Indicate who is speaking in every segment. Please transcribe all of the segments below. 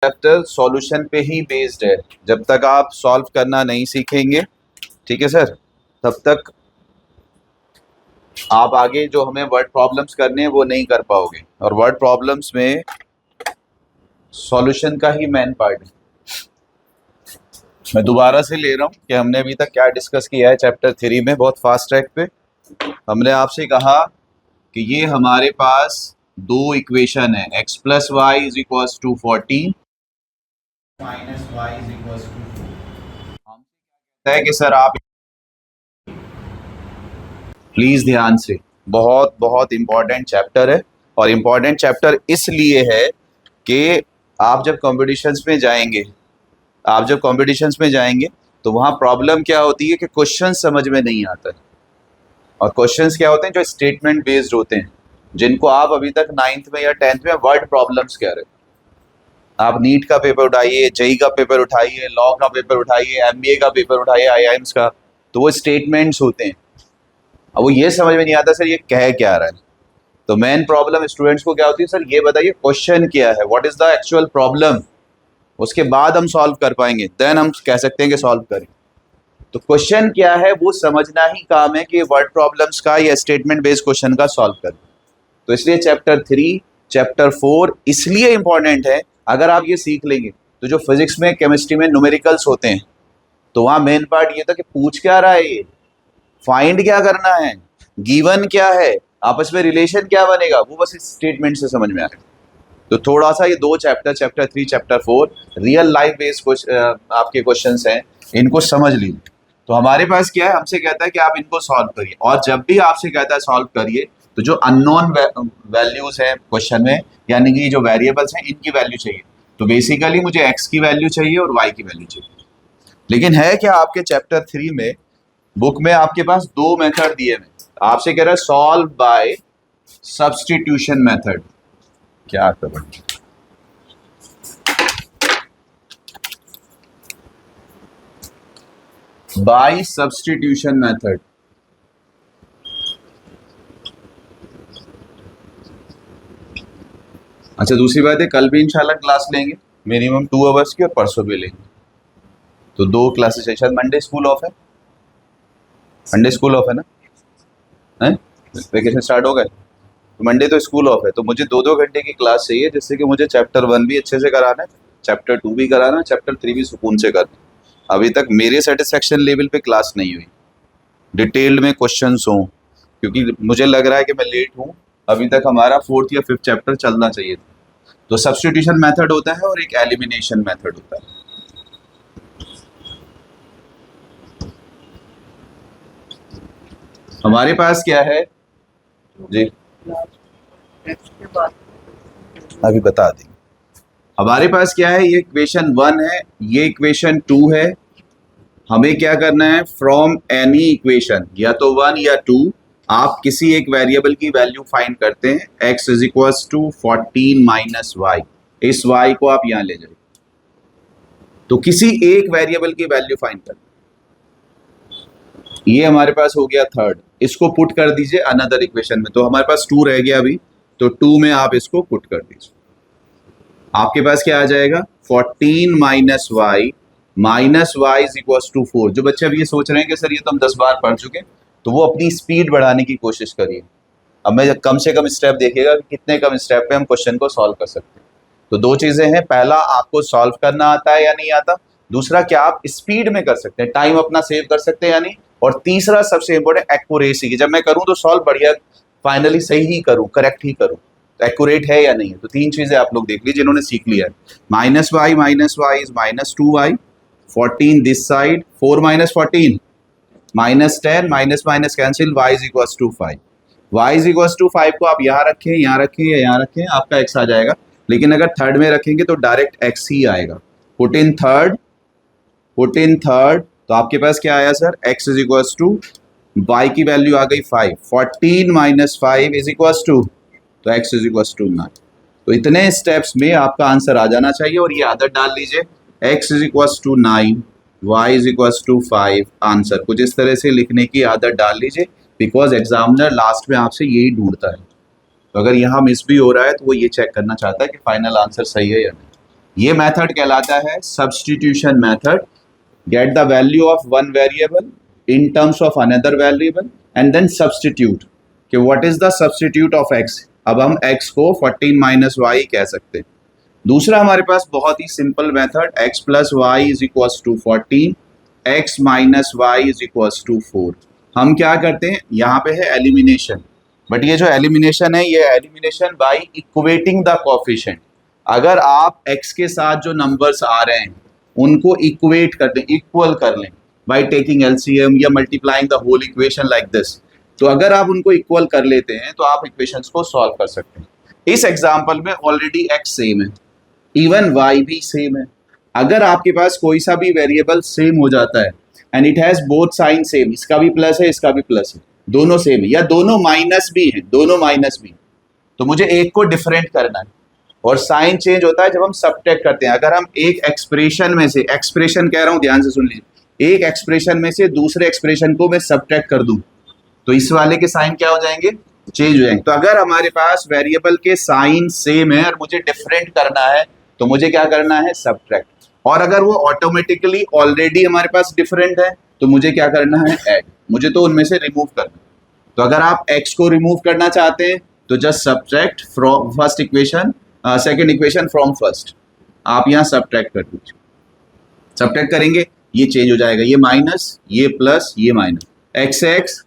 Speaker 1: Chapter solution पे ही based है। जब तक आप सॉल्व करना नहीं सीखेंगे, ठीक है सर, तब तक आप आगे जो हमें वर्ड प्रॉब्लम्स करने हैं वो नहीं कर पाओगे। और वर्ड प्रॉब्लम्स में सॉल्यूशन का ही मेन पार्ट है। मैं दोबारा से ले रहा हूँ कि हमने अभी तक क्या डिस्कस किया है चैप्टर 3 में, बहुत फास्ट ट्रैक पे। हमने आपसे कहा कि ये हमारे पास दो इक्वेशन है, x plus y is equals to 14 minus y is equals to 4। हम कहते हैं कि सर आप प्लीज ध्यान से, बहुत बहुत इंपॉर्टेंट चैप्टर है। और इम्पॉर्टेंट चैप्टर इसलिए है कि आप जब कॉम्पिटिशन्स में जाएंगे तो वहाँ प्रॉब्लम क्या होती है कि क्वेश्चन समझ में नहीं आता है। और क्वेश्चंस क्या होते हैं, जो स्टेटमेंट बेस्ड होते हैं, जिनको आप अभी तक 9th में या 10th में वर्ड प्रॉब्लम्स कह रहे हो। आप नीट का पेपर उठाइए, जेई का पेपर उठाइए, लॉ का पेपर उठाइए, एमबीए का पेपर उठाइए, आईआईएम्स का, तो वो स्टेटमेंट्स होते हैं। अब वो ये समझ में नहीं आता सर ये कह क्या रहा है। तो मेन प्रॉब्लम स्टूडेंट्स को क्या होती है, सर ये बताइए क्वेश्चन क्या है, what is the actual problem. उसके बाद हम सॉल्व कर पाएंगे, देन हम कह सकते हैं कि सॉल्व करें। तो क्वेश्चन क्या है वो समझना ही काम है कि वर्ड प्रॉब्लम्स का या स्टेटमेंट बेस्ड क्वेश्चन का सॉल्व करें। तो इसलिए चैप्टर 3, चैप्टर 4 इसलिए इंपॉर्टेंट है। अगर आप ये सीख लेंगे तो जो फिजिक्स में, केमिस्ट्री में न्यूमेरिकल्स होते हैं, तो वहाँ मेन पार्ट ये था कि पूछ क्या रहा है ये, फाइंड क्या करना है, गिवन क्या है, आपस में रिलेशन क्या बनेगा, वो बस इस स्टेटमेंट से समझ में आएगा। तो थोड़ा सा ये दो chapter 3, chapter 4 real life based आपके क्वेश्चंस हैं, इनको समझ लीजिए। तो हमारे पास क्या है, हमसे कहता है कि आप इनको सॉल्व करिए। और जब भी आपसे कहता है सॉल्व करिए, तो जो अननोन वैल्यूज हैं क्वेश्चन में, यानी कि जो वेरिएबल्स हैं, इनकी वैल्यू चाहिए। तो बेसिकली मुझे x की वैल्यू चाहिए और y की वैल्यू चाहिए। लेकिन है क्या, आपके चैप्टर 3 में बुक में आपके पास दो मेथड दिए हैं। आपसे कह रहा है सॉल्व बाय सब्स्टिट्यूशन मेथड। क्या करें, बाय सब्स्टिट्यूशन मेथड। अच्छा, दूसरी बात है, कल भी इंशाल्लाह क्लास लेंगे मिनिमम 2 आवर्स की, और परसों भी लेंगे। तो 2 क्लासेस है। शायद मंडे स्कूल ऑफ है, मंडे स्कूल ऑफ है ना, है वेकेशन स्टार्ट हो गए, तो मंडे तो स्कूल ऑफ है। तो मुझे 2-2 घंटे की क्लास चाहिए, जिससे कि मुझे चैप्टर 1 भी अच्छे से कराना है, चैप्टर 2 भी कराना है, चैप्टर 3 भी सुकून से करना। अभी तक मेरे सेटिस्फेक्शन लेवल पे क्लास नहीं हुई, डिटेल्ड में क्वेश्चंस हों, क्योंकि मुझे लग रहा है कि मैं लेट हूँ। अभी तक हमारा 4th या 5th चैप्टर चलना चाहिए था। तो सब्स्टिट्यूशन मेथड होता है और एक एलिमिनेशन मेथड होता है। हमारे पास क्या है जी, अभी बता देंगे। हमारे पास क्या है, ये इक्वेशन 1 है, ये इक्वेशन 2 है। हमें क्या करना है, फ्रॉम एनी इक्वेशन, या तो 1 या 2, आप किसी एक वेरिएबल की वैल्यू फाइंड करते हैं। x is equals to 14 minus y, इस y को आप यहां ले जाइए। तो किसी एक वेरिएबल की वैल्यू फाइंड करते, ये हमारे पास हो गया थर्ड। इसको पुट कर दीजिए अनदर इक्वेशन में, तो हमारे पास 2 रह गया अभी, तो 2 में आप इसको पुट कर दीजिए। आपके पास क्या आ जाएगा, 14 minus y is equal to 4। जो बच्चे अभी ये सोच रहे हैं कि सर ये तो हम 10 बार पढ़ चुके, तो वो अपनी स्पीड बढ़ाने की कोशिश करिए। अब मैं कम से कम स्टेप देखिएगा कि कितने कम स्टेप पे हम क्वेश्चन को सॉल्व कर सकते हैं। तो 2 चीजें हैं, पहला आपको सॉल्व करना आता है या नहीं आता, दूसरा क्या आप स्पीड में कर सकते हैं, टाइम अपना सेव कर सकते हैं या नहीं, और तीसरा सबसे इंपॉर्टेंट एक्यूरेसी की, जब मैं करूं तो सॉल्व बढ़िया फाइनली सही ही करूं, करेक्ट ही करूं, तो एक्यूरेट है या नहीं है। तो 3 चीजें आप लोग देख लीजिए जिन्होंने सीख लिया है। Minus y is minus 2y, 14 this side, 4 minus 14 minus 10, minus minus cancel, y is equal to 5। y is equal to 5 को आप यहाँ रखें, यहाँ रखें या यहाँ रखें, आपका x आ जाएगा। लेकिन अगर थर्ड में रखेंगे तो डायरेक्ट x ही आएगा। पुट इन थर्ड, तो आपके पास क्या आया sir, x is equal to y की वैल्यू आ गई 5, 14 माइनस 5 इज इक्वल टू, तो x इज इक्वल टू 9। तो इतने स्टेप्स में आपका आंसर आ जाना चाहिए। और ये आदत डाल लीजिए, x is equal to 9, y is equal to 5, answer कुछ इस तरह से लिखने की आदत डाल लीजिए, बिकॉज एग्जामिनर लास्ट में आपसे यही ढूंढता है। तो अगर यहाँ मिस भी हो रहा है तो वो ये चेक करना चाहता है कि फाइनल आंसर सही है या नहीं। ये मेथड कहलाता है substitution method. Get the value of one variable in terms of another variable and then substitute कि what is the substitute of x। अब हम x को 14 माइनस वाई कह सकते हैं। दूसरा हमारे पास बहुत ही simple method x plus y is equals to 14, x minus y is equals to 4। हम क्या करते हैं, यहाँ पे है एलिमिनेशन, बट ये जो एलिमिनेशन है ये elimination by equating the coefficient. अगर आप x के साथ जो नंबर्स आ रहे हैं उनको इक्वेट कर दें, इक्वल कर लें बाय टेकिंग एलसीएम या multiplying the whole equation like this, तो अगर आप उनको इक्वल कर लेते हैं तो आप इक्वेशंस को सॉल्व कर सकते हैं। इस एग्जांपल में ऑलरेडी x सेम है, इवन y भी सेम है। अगर आपके पास कोई सा भी वेरिएबल सेम हो जाता है and it has both sign same, इसका भी प्लस है इसका भी प्लस है, दोनों सेम है या दोनों माइनस भी है, दोनों माइनस भी, तो मुझे एक को डिफरेंट करना है। और साइन चेंज होता है जब हम सबट्रैक्ट करते हैं। अगर हम एक एक्सप्रेशन में से, एक्सप्रेशन कह रहा हूं ध्यान से सुन लीजिए, एक एक्सप्रेशन में से दूसरे एक्सप्रेशन को मैं सबट्रैक्ट कर दूं तो इस वाले के साइन क्या हो जाएंगे, चेंज हो जाएंगे। तो अगर हमारे पास वेरिएबल के साइन सेम है और मुझे डिफरेंट करना है तो मुझे क्या करना है, सबट्रैक्ट। और अगर वो ऑटोमेटिकली ऑलरेडी हमारे पास डिफरेंट है तो मुझे क्या करना है, ऐड। मुझे तो उनमें से रिमूव करना है। तो अगर आप x को रिमूव करना चाहते हैं तो just subtract from first equation, second equation from first. आप यहाँ सबट्रैक्ट कर दीजिए, सबट्रैक्ट करेंगे ये चेंज हो जाएगा, ये माइनस, ये प्लस, ये minus, x x,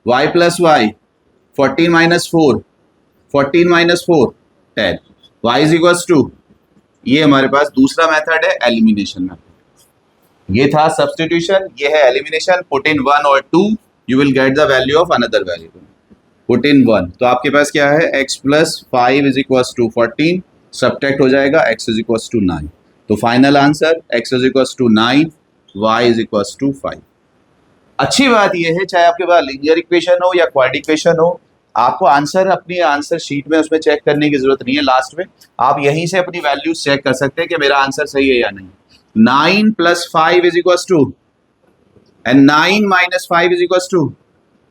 Speaker 1: y plus y, 14 minus 4, 14 minus 4 10, y is equals to, ये हमारे पास दूसरा मेथड है एलिमिनेशन मेथड। ये था सब्स्टिट्यूशन, ये है एलिमिनेशन। पुट इन 1 और 2 you will get the value of another variable. Put in 1 तो आपके पास क्या है, x plus 5 is equals to 14, subtract हो जाएगा x इज इक्वल्स टू 9। तो final answer x is equals to 9, y is equals to 5। अच्छी बात यह है चाहे आपके पास लीनियर इक्वेशन हो या क्वाड्रेटिक इक्वेशन हो, आपको आंसर अपनी आंसर शीट में उसमें चेक करने की जरूरत नहीं है। लास्ट में आप यहीं से अपनी वैल्यूज चेक कर सकते हैं कि मेरा आंसर सही है या नहीं। 9 plus 5 is equals to and 9 minus 5 is equals to.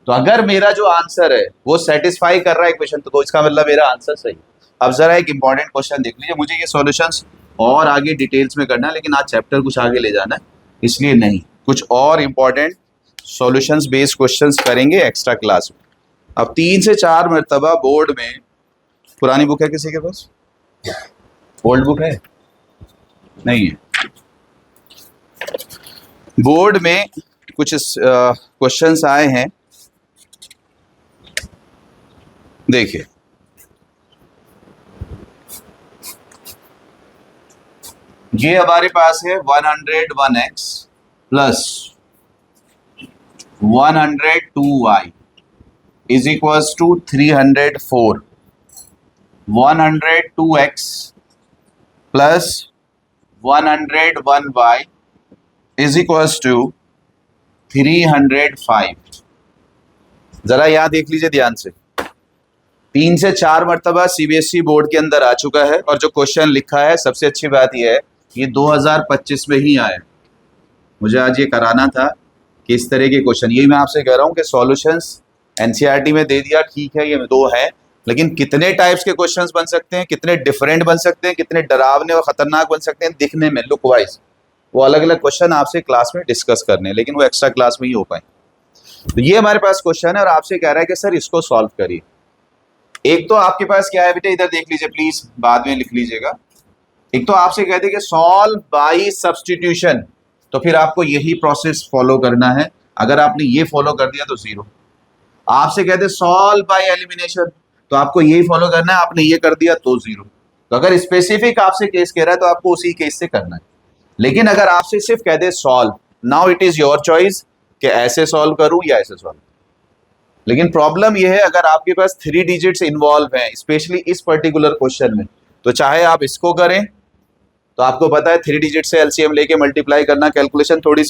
Speaker 1: तो अगर मेरा जो आंसर है वो सेटिस्फाई कर रहा है इक्वेशन तो इसका मतलब मेरा आंसर सही। अब जरा एक इंपॉर्टेंट क्वेश्चन देख लीजिए। मुझे ये सॉल्यूशंस और आगे डिटेल्स में करना है लेकिन आज चैप्टर कुछ आगे ले जाना है, इसलिए नहीं, कुछ और इंपॉर्टेंट सॉल्यूशंस बेस्ड क्वेश्चंस करेंगे एक्स्ट्रा क्लास में। अब 3 से 4 मरतबा बोर्ड में, पुरानी बुक है किसी के पास, ओल्ड बुक है, नहीं है, बोर्ड में कुछ क्वेश्चंस आए हैं, देखिए। ये हमारे पास है 101x plus 102y is equals to 304, 102x plus 101y is equals to 305। जरा यहाँ देख लीजिए ध्यान से, 3 से 4 मरतबा सीबीएसई बोर्ड के अंदर आ चुका है और जो क्वेश्चन लिखा है, सबसे अच्छी बात यह है ये 2025 में ही आया। मुझे आज ये कराना था कि इस तरह के क्वेश्चन, यही मैं आपसे कह रहा हूँ कि सॉल्यूशंस एनसीईआरटी में दे दिया, ठीक है, ये 2 है, लेकिन कितने टाइप्स के क्वेश्चंस बन सकते हैं, कितने डिफरेंट बन सकते हैं, कितने डरावने और खतरनाक बन सकते हैं दिखने में, लुक वाइज, वो अलग अलग क्वेश्चन आपसे क्लास में डिस्कस करने हैं, लेकिन वो एक्स्ट्रा क्लास में ही हो पाए। तो ये हमारे पास क्वेश्चन है और आपसे कह रहा है कि सर इसको सॉल्व करिए। एक तो आपके पास क्या है बेटा, इधर देख लीजिए प्लीज, बाद में लिख लीजिएगा। एक तो आपसे कहते हैं कि सॉल्व बाय सब्स्टिट्यूशन, तो फिर आपको यही प्रोसेस फॉलो करना है। अगर आपने ये फॉलो कर दिया तो 0। आपसे कहते हैं सॉल्व बाय एलिमिनेशन, तो आपको यही फॉलो करना है, आपने ये कर दिया तो 0। तो अगर स्पेसिफिक आपसे केस कह रहा है तो आपको उसी केस से करना है। लेकिन अगर आपसे सिर्फ कह they solve, now it is your choice कि ऐसे सॉल्व करूं या ऐसे सॉल्व। लेकिन प्रॉब्लम यह है अगर आपके पास 3 डिजिट्स इन्वॉल्व हैं, स्पेशली इस पर्टिकुलर क्वेश्चन में, तो चाहे आप इसको करें तो आपको पता है 3 डिजिट से एलसीएम लेके मल्टीप्लाई करना, कैलकुलेशन थोड़ी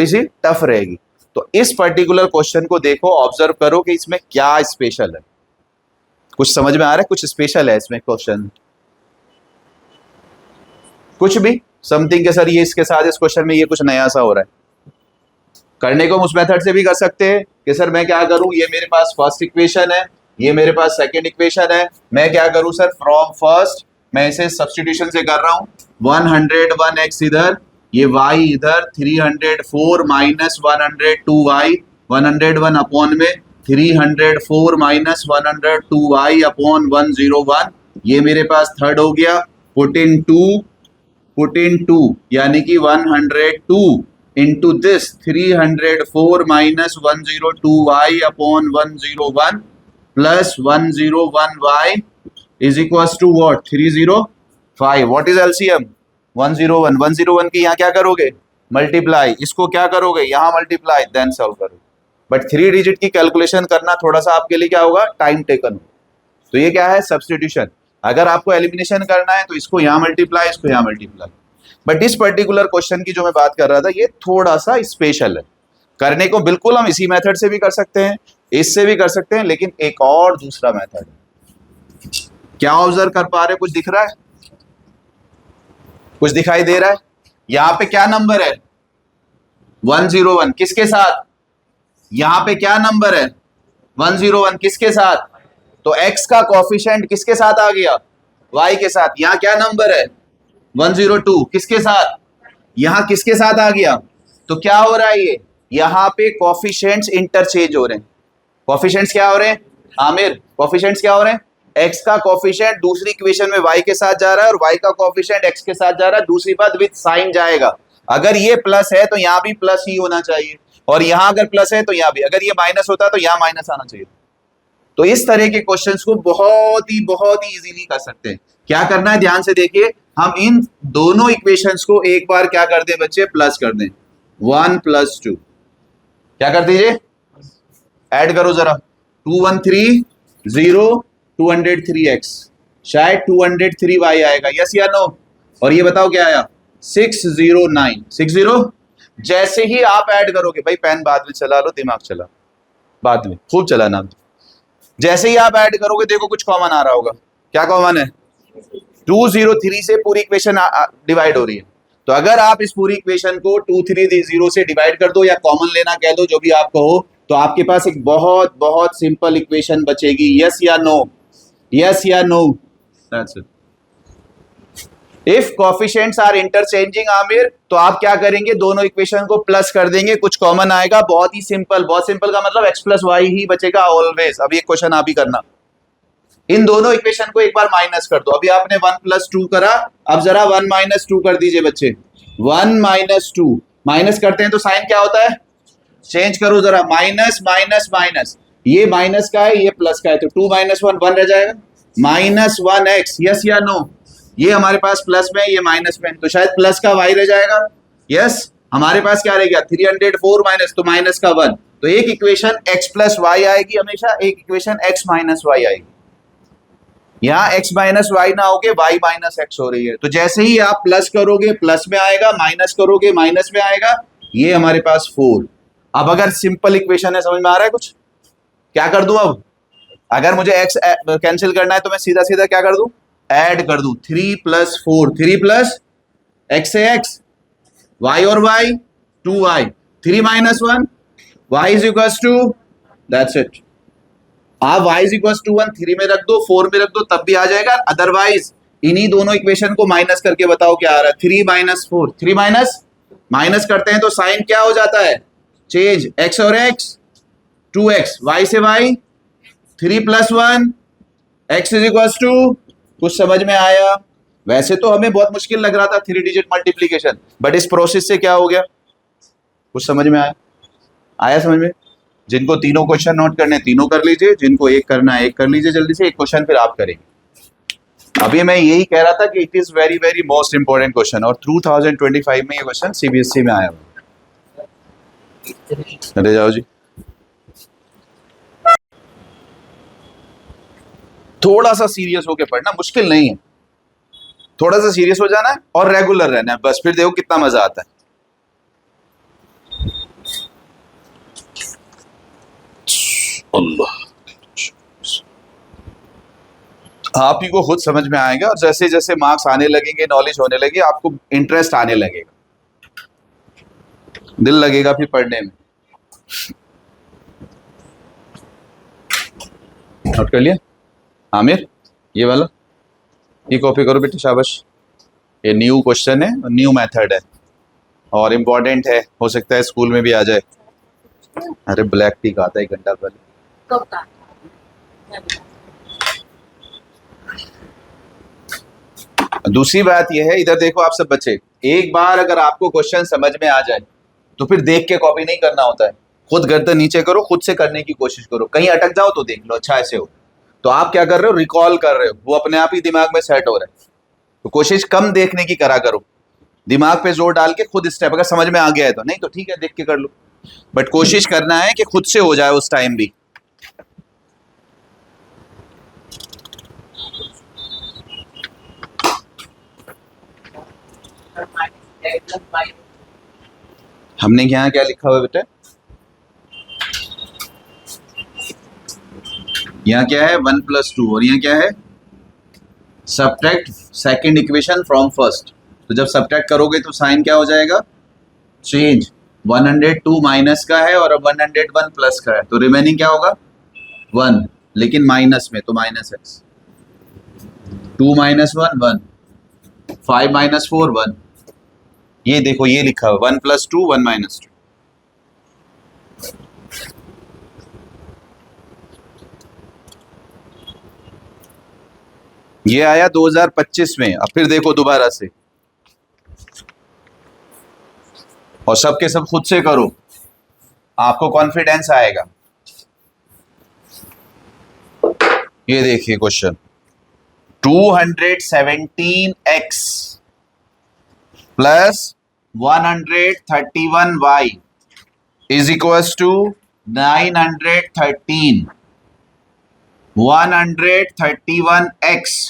Speaker 1: सी टफ रहेगी। तो इस पर्टिकुलर क्वेश्चन को देखो, ऑब्जर्व करो कि इसमें क्या स्पेशल है। कुछ समझ में आ रहा है, कुछ स्पेशल है इसमें क्वेश्चन, कुछ भी समथिंग के सर ये इसके साथ इस क्वेश्चन में ये कुछ नया सा हो रहा है। करने को उस मेथड से भी कर सकते हैं कि सर मैं क्या करूं, ये मेरे पास फर्स्ट इक्वेशन है, ये मेरे पास सेकंड इक्वेशन है, मैं क्या करूं सर, फ्रॉम फर्स्ट मैं इसे सब्स्टिट्यूशन से कर रहा हूं, 101x इधर, ये y इधर, 304 माइनस 102y, 101 अपॉन में 304 माइनस 102y अपॉन 101, ये मेरे पास थर्ड हो गया। पुट इन टू यानी कि 102 into this 304 minus 102y upon 101 plus 101y is equal to what 305। What is LCM 101। 101 की यहाँ क्या करोगे मल्टीप्लाई, इसको क्या करोगे यहाँ मल्टीप्लाई, देन सॉल्व करोगे। बट 3 डिजिट की कैलकुलेशन करना थोड़ा सा आपके लिए क्या होगा, टाइम टेकन होगा। तो ये क्या है सब्स्टिट्यूशन। अगर आपको एलिमिनेशन करना है तो इसको यहाँ मल्टीप्लाई, इसको यहाँ मल्टीप्लाई। बट इस पर्टिकुलर क्वेश्चन की जो मैं बात कर रहा था ये थोड़ा सा स्पेशल है। करने को बिल्कुल हम इसी मेथड से भी कर सकते हैं, इससे भी कर सकते हैं, लेकिन एक और दूसरा मेथड है। क्या ऑब्जर्व कर पा रहे हैं, कुछ दिख रहा है, कुछ दिखाई दे रहा है? यहाँ पे क्या नंबर है 101 किसके साथ, यहाँ पे क्या नंबर है 101 किसके साथ, तो x का कोफिशिएंट किसके साथ आ गया, y के साथ। यहाँ क्या नंबर है 102 किसके साथ, यहाँ किसके साथ आ गया। तो क्या हो रहा है ये, यहाँ पे कोफिशिएंट्स इंटरचेंज हो रहे हैं। कोफिशिएंट्स क्या हो रहे हैं आमिर, कोफिशिएंट्स क्या हो रहे हैं, x का कोफिशिएंट दूसरी इक्वेशन में y के साथ जा रहा है और y का कोफिशिएंट x के साथ जा रहा है। दूसरी बात विद साइन जाएगा, अगर ये प्लस है तो यहाँ भी प्लस ही होना चाहिए, और यहाँ अगर प्लस है तो यहाँ भी, अगर ये माइनस होता तो यहाँ माइनस आना चाहिए। तो इस तरह के क्वेश्चंस को बहुत ही इजीली कर सकते हैं। क्या करना है ध्यान से देखिए, हम इन दोनों इक्वेशंस को एक बार क्या कर दें बच्चे, प्लस कर दें। 1 + 2 क्या कर दीजिए, ऐड करो जरा, 213 0 203x, शायद 203y आएगा, यस या नो। और ये बताओ क्या आया 609 60। जैसे ही आप ऐड करोगे, भाई पेन बाद में चला लो, दिमाग चला बाद में, खूब चलाना। जैसे ही आप ऐड करोगे देखो कुछ कॉमन आ रहा होगा, क्या कॉमन है 203 से पूरी इक्वेशन डिवाइड हो रही है। तो अगर आप इस पूरी इक्वेशन को 230 से डिवाइड कर दो या कॉमन लेना कह दो, जो भी आप कहो, तो आपके पास एक बहुत सिंपल इक्वेशन बचेगी। यस या नो, यस या no, that's it. If coefficients are interchanging Aamir, तो आप क्या करेंगे, दोनों इक्वेशन को प्लस कर देंगे, कुछ कॉमन आएगा। बहुत ही सिंपल, बहुत सिंपल का मतलब x + y ही बचेगा ऑलवेज। अब ये क्वेश्चन आप ही करना, इन दोनों इक्वेशन को एक बार माइनस कर दो। अभी आपने 1 + 2 करा, अब जरा 1 - 2 कर दीजिए बच्चे। 1 - 2 माइनस करते हैं तो साइन क्या होता है, चेंज करो जरा, माइनस माइनस माइनस, ये माइनस का है ये प्लस का है, तो 2 - 1 1 रह जाएगा, -1x। यस या नो, ये हमारे पास प्लस में, ये माइनस में, तो शायद प्लस का y रह जाएगा। यस, हमारे पास क्या रह गया 304 माइनस, तो माइनस का 1। तो एक इक्वेशन x + y आएगी हमेशा, एक इक्वेशन x - y आएगी। यहाँ x - y ना होके y - x हो रही है। तो जैसे ही आप प्लस करोगे प्लस में आएगा, माइनस करोगे माइनस में आएगा, ये हमारे पास 4। अब अगर सिंपल इक्वेशन है, समझ में आ रहा है कुछ, क्या कर दूं अब, अगर मुझे x कैंसिल करना है तो मैं सीधा सीधा क्या कर दूं, ऐड कर दूं। 3 + 4, 3 + x से x, y और y 2y, 3 - 1 y is equal to, that's it. आप y इज इक्वल टू 1 3 में रख दो, 4 में रख दो, तब भी आ जाएगा। अदरवाइज इन्हीं दोनों इक्वेशन को माइनस करके बताओ क्या आ रहा है, 3 - 4, 3 माइनस करते हैं तो साइन क्या हो जाता है, चेंज, x और x 2x, y से y 3 + 1 x is equal to, कुछ समझ में आया। वैसे तो हमें बहुत मुश्किल लग रहा था 3 डिजिट मल्टीप्लीकेशन, बट इस प्रोसेस से क्या हो गया, कुछ समझ में आया, आया समझ में। जिनको तीनों क्वेश्चन नोट करने तीनों कर लीजिए, जिनको एक करना है एक कर लीजिए जल्दी से, एक क्वेश्चन फिर आप करेंगे। अभी मैं यही कह रहा था कि it is very most important question, और 2025 में ये क्वेश्चन सीबीएसई में आया हुआ। चले जाओ जी, थोड़ा सा सीरियस होके पढ़ना, मुश्किल नहीं है, थोड़ा सा सीरियस हो जाना है और रेगुलर रहना है बस, फिर देखो कितना मजा आता है। अल्लाह, आप ही को खुद समझ में आएगा, और जैसे जैसे मार्क्स आने लगेंगे, नॉलेज होने लगे, आपको इंटरेस्ट आने लगेगा, दिल लगेगा फिर पढ़ने में। नोट कर लिया आमिर, ये वाला ये कॉपी करो बेटे, शाबाश। ये न्यू क्वेश्चन है, न्यू मेथड है और इम्पोर्टेंट है, हो सकता है स्कूल में भी आ जाए। अरे ब्लैक टी का आता है 1 घंटा पहले।
Speaker 2: कब का?
Speaker 1: दूसरी बात यह है, इधर देखो आप सब बच्चे, एक बार अगर आपको क्वेश्चन समझ में आ जाए तो फिर देख के कॉपी नहीं करना होता है। खुद गर्दन नीचे करो, खुद से करने की कोशिश करो। कहीं अटक जाओ तो देख लो, अच्छा ऐसे हो। तो आप क्या कर रहे हो, रिकॉल कर रहे हो, वो अपने आप ही दिमाग में सेट हो रहा है। तो कोशिश कम देखने की करा करो, दिमाग पे जोर डाल के खुद स्टेप, अगर समझ में आ गया है तो, नहीं तो ठीक है देख के कर लो, बट कोशिश करना है कि खुद से हो जाए उस टाइम भी। हमने यहाँ क्या लिखा हुआ है बेटा, यहाँ क्या है 1 + 2 और यहाँ क्या है subtract second equation from first. तो जब सब्ट्रैक्ट करोगे तो साइन क्या हो जाएगा, चेंज। 102 माइनस का है और 101 प्लस का है, तो रिमेनिंग क्या होगा 1, लेकिन माइनस में, तो माइनस एक्स। 2 - 1 1, 5 - 4 1। ये देखो ये लिखा हुआ 1 + 2 1 - 2। ये आया 2025 में। अब फिर देखो दोबारा से, और सबके सब खुद से करो, आपको कॉन्फिडेंस आएगा। ये देखिए question, 217x plus 131y is equals to 913। 131x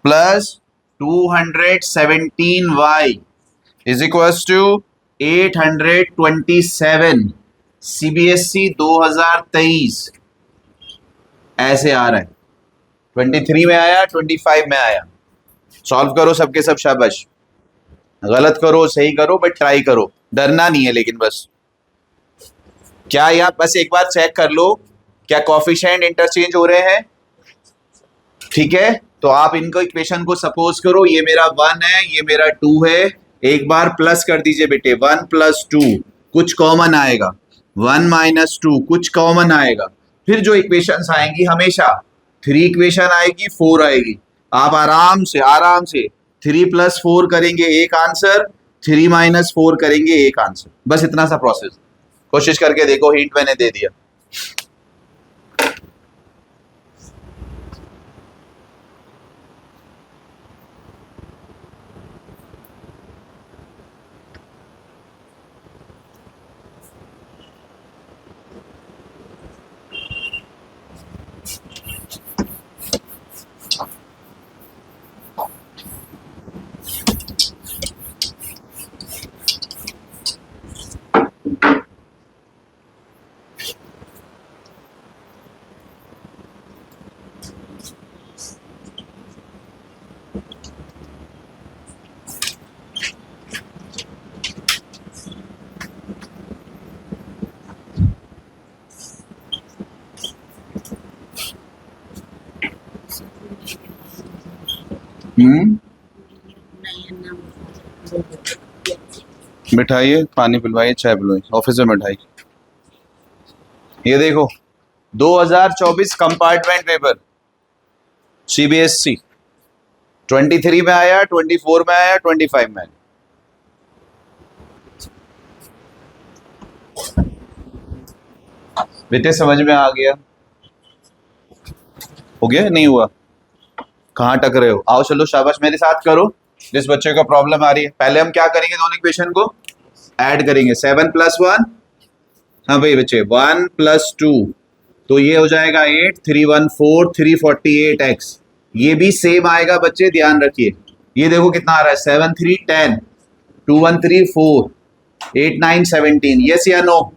Speaker 1: plus 217y is equals to 827। CBSE 2023 ऐसे आ रहा है। 23 में आया, 25 में आया। सॉल्व करो सबके सब, शाबाश। गलत करो सही करो, बट ट्राई करो, डरना नहीं है। लेकिन बस क्या यहाँ बस एक बार चेक कर लो, क्या कोफिशिएंट इंटरचेंज हो रहे हैं? ठीक है, तो आप इनको इक्वेशन को सपोज करो, ये मेरा 1 है, ये मेरा 2 है। एक बार प्लस कर दीजिए बेटे, 1 + 2 कुछ कॉमन आएगा, 1 - 2 कुछ कॉमन आएगा। फिर जो इक्वेशंस आएंगी हमेशा 3 इक्वेशन आएगी, 4 आएगी। आप आराम से 3 + 4 करेंगे एक आंसर, 3 - 4 करेंगे एक आंसर। बस इतना सा प्रोसेस। कोशिश करके देखो, हिंट मैंने दे दिया। बिठाइए, पानी पिलवाइए, चाय पिलवाइए, ऑफिस में बैठाइए। ये देखो 2024 कंपार्टमेंट पेपर सीबीएसई 23 में आया, 24 में आया, 25 में आया। बेटे समझ में आ गया? हो गया नहीं हुआ? कहाँ टक रहे हो? आओ चलो शाबाश, मेरे साथ करो। जिस बच्चे को प्रॉब्लम आ रही है, पहले हम क्या करेंगे, दोनों इक्वेशन को ऐड करेंगे। 7 + 1, हाँ भाई बच्चे 1 + 2, तो ये हो जाएगा 8, 314 348x। ये भी सेम आएगा बच्चे, ध्यान रखिए। ये देखो कितना आ रहा है, 7 3 10, 2 1 3 4, 8 9 17। यस या नो?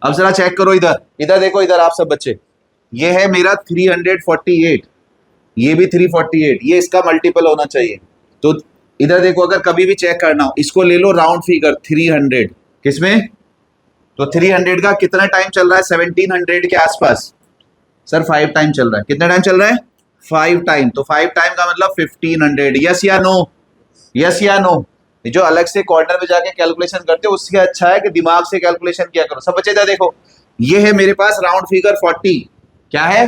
Speaker 1: अब जरा चेक करो इधर, इधर देखो, इधर आप सब बच्चे, ये है मेरा 348, ये भी 348, ये इसका मल्टीपल होना चाहिए। तो इधर देखो, अगर कभी भी चेक करना हो, इसको ले लो राउंड फिगर 300। किसमें? तो 300 का कितना टाइम चल रहा है? 1700 के आसपास। सर 5 टाइम चल रहा है। कितना टाइम चल रहा है? 5 टाइम, तो 5 टाइम का मतलब 1500। यस या नो? यस या नो? जो अलग से कॉर्नर में जाके कैलकुलेशन करते हो उससे अच्छा है कि दिमाग से कैलकुलेशन किया करो। सब बच्चे देखो, ये है मेरे पास राउंड फिगर 40। क्या है?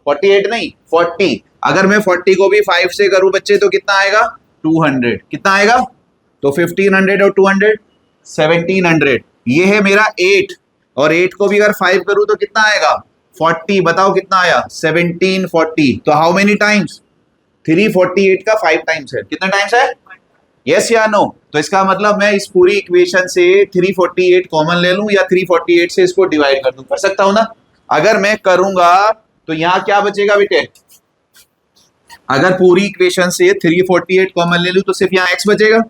Speaker 1: 48 नहीं, 40। अगर मैं 40 को भी 5 से करूं बच्चे तो कितना आएगा? 200। कितना आएगा? तो 1500 और 200 1700। ये है मेरा 8, और 8 को भी अगर 5 करूं तो कितना आएगा? 40। बताओ कितना आया? 1740। तो हाउ मेनी टाइम्स? 348 का 5 टाइम्स है। कितना टाइम्स है? यस या नो? तो इसका मतलब मैं इस पूरी इक्वेशन से 348 कॉमन ले लूं या 348 से इसको डिवाइड कर दूं? कर सकता हूं ना? अगर मैं करूंगा तो यहां क्या बचेगा बेटे? अगर पूरी इक्वेशन से 348 कॉमन ले लूं तो सिर्फ यहाँ x बचेगा,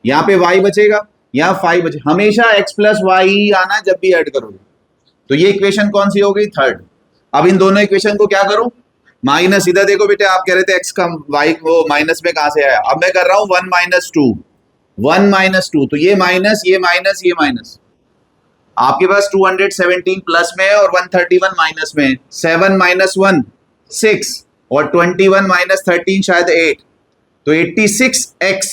Speaker 1: यहाँ पे y बचेगा, यहाँ 5 बचे। हमेशा x प्लस वाई आना जब भी ऐड करोगे। तो ये इक्वेशन कौन सी हो गई? थर्ड। अब इन दोनों इक्वेशन को क्या करूं? माइनस। इधर देखो बेटे, आप कह रहे थे x का y को माइनस में कहां से आया? अब मैं कर रहा हूं 1 माइनस 2, 1 माइनस 2। तो ये माइनस, ये माइनस, ये माइनस। आपके पास 217 प्लस में है और 131 माइनस में है। 7 माइनस 1 6, और 21 माइनस 13 शायद 8। तो 86x,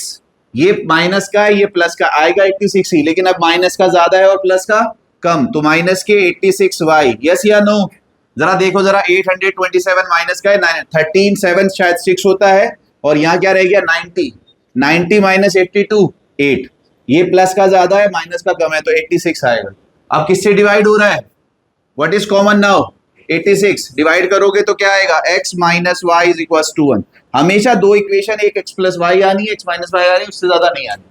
Speaker 1: ये माइनस का है, ये प्लस का आएगा 86 ही, लेकिन अब माइनस का ज्यादा है और प्लस का कम, तो माइनस के 86y। यस या नो? जरा देखो जरा, 827 माइनस का है 13, 7 शायद 6 होता है, और यहाँ क्या रह गया? 90। 90 माइनस 82 8। ये प्लस का ज्यादा है, माइनस का कम है, तो 86 आएगा। अब किससे डिवाइड हो रहा है? What is common now? 86। Divide करोगे तो क्या आएगा? x minus y is equal to 1। हमेशा दो इक्वेशन, एक x प्लस वाई आनी है, x माइनस वाई आनी है, उससे ज्यादा नहीं आनी।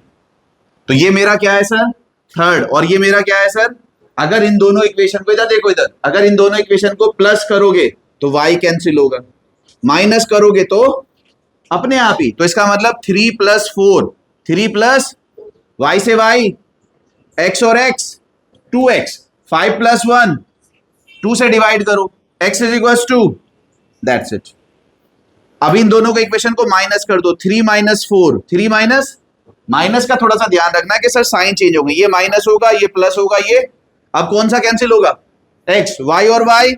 Speaker 1: तो ये मेरा क्या है सर? थर्ड। और ये मेरा क्या है सर? अगर इन दोनों इक्वेशन को, इधर देखो इधर, अगर इन दोनों इक्वेशन को प्लस करोगे तो y कैंसिल होगा, माइनस करोगे तो अपने आप ही। तो इसका मतलब 3 प्लस 4, 3 प्लस y से y, x और x 2x, 5 प्लस 1 2 से डिवाइड करो, x is equal to, that's it. अब इन दोनों को इक्वेशन को माइनस कर दो, 3 माइनस 4, 3 माइनस, माइनस का थोड़ा सा ध्यान रखना है कि सर साइन चेंज होगा, ये माइनस होगा, ये प्लस होगा, ये अब कौन सा कैंसिल होगा? x, y और y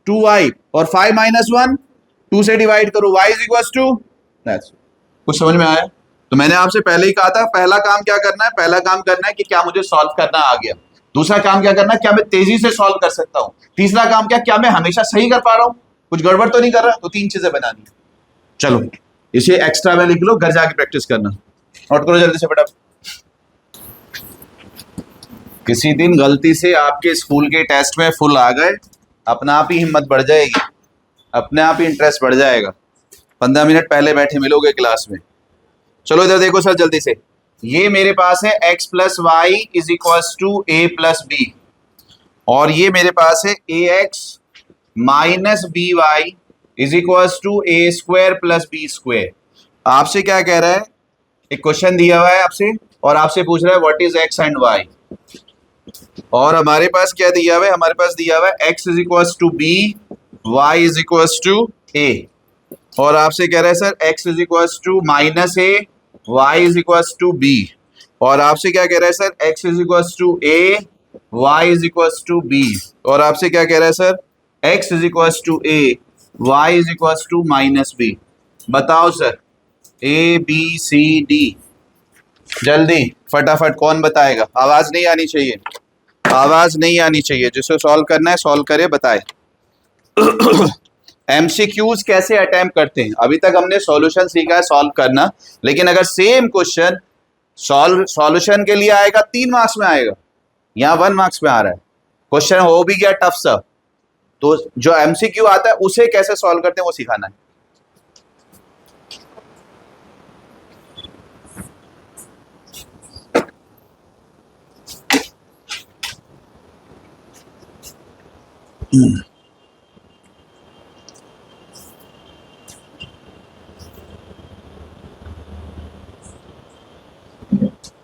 Speaker 1: 2y, और 5 माइनस 1 2 से डिवाइड करो, y is equal to, that's it. कुछ समझ में आया? तो मैंने आपसे पहले ही कहा था, पहला काम क्या करना है? पहला काम करना है कि क्या मुझे सॉल्व करना आ गया। दूसरा काम क्या करना है? क्या मैं तेजी से सॉल्व कर सकता हूं। तीसरा काम क्या मैं हमेशा सही कर पा रहा हूं, कुछ गड़बड़ तो नहीं कर रहा। तो 3 चीजें बनानी। चलो इसे एक्स्ट्रा में लिख लो, घर जाके प्रैक्टिस करना। नोट करो जल्दी से बेटा। किसी दिन गलती से आपके स्कूल के टेस्ट में फुल आ गए, अपना आप ही हिम्मत बढ़ जाएगी, अपने आप ही इंटरेस्ट बढ़ जाएगा। 15 मिनट पहले बैठे मिलोगे क्लास में। चलो इधर देखो सर जल्दी से। ये मेरे पास है x plus y is equal to a plus b, और ये मेरे पास है ax minus b y is equal to a square plus b square. आपसे क्या कह रहा है? एक क्वेश्चन दिया हुआ है आपसे, और आपसे पूछ रहा है what is x and y। और हमारे पास क्या दिया हुआ है? हमारे पास दिया हुआ है x is equal to b, y is equal to a, और आपसे कह रहा है sir x is equal to minus a, y is equal to b, और आपसे क्या कह रहा है sir? x is equal to a, y is equal to b, और आपसे क्या कह रहा है sir? x is equal to a, y is equal to minus b। बताओ sir a b c d, जल्दी फटाफट कौन बताएगा? आवाज नहीं आनी चाहिए, आवाज नहीं आनी चाहिए। जिसको सॉल्व करना है सॉल्व करे, बताए। एमसीक्यूज कैसे अटेम्प्ट करते हैं? अभी तक हमने सॉल्यूशन सीखा है सॉल्व करना, लेकिन अगर सेम क्वेश्चन सॉल्यूशन के लिए आएगा 3 मार्क्स में आएगा, यहाँ 1 मार्क्स में आ रहा है। क्वेश्चन हो भी गया टफ सा, तो जो एमसीक्यू आता है उसे कैसे सॉल्व करते हैं वो सिखाना है।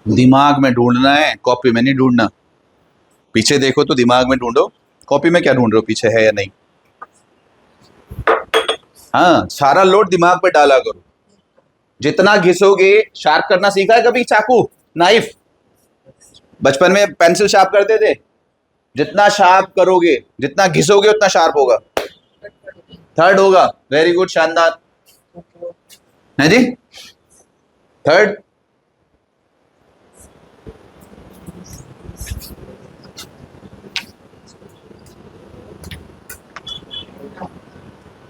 Speaker 1: दिमाग में ढूंढना है, कॉपी में नहीं ढूंढना। पीछे देखो तो दिमाग में ढूंढो, कॉपी में क्या ढूंढ रहे हो पीछे है या नहीं। हाँ, सारा लोड दिमाग पे डाला करो। जितना घिसोगे, शार्प करना सीखा है कभी? चाकू, नाइफ, बचपन में पेंसिल शार्प करते थे। जितना शार्प करोगे, जितना घिसोगे उतना शार्प होगा। थर्ड होगा, वेरी गुड, शानदार है जी। थर्ड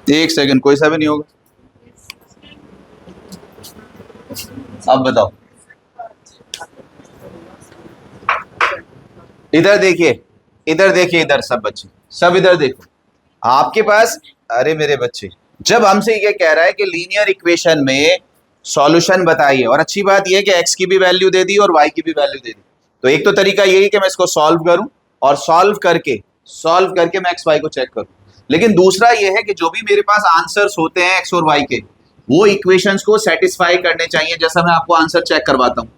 Speaker 1: एक सेकंड, कोई सा भी नहीं होगा। अब बताओ, इधर देखिए, इधर देखिए, इधर सब बच्चे सब इधर देखो। आपके पास, अरे मेरे बच्चे, जब हमसे ये कह रहा है कि लीनियर इक्वेशन में सॉल्यूशन बताइए, और अच्छी बात यह है कि एक्स की भी वैल्यू दे दी और वाई की भी वैल्यू दे दी, तो एक तो तरीका यही है कि मैं इसको सॉल्व करूं और सॉल्व करके मैं एक्स वाई को चेक करूं। लेकिन दूसरा यह है कि जो भी मेरे पास आंसर्स होते हैं एक्स और वाई के, वो इक्वेशंस को सेटिस्फाई करने चाहिए। जैसा मैं आपको आंसर चेक करवाता हूं,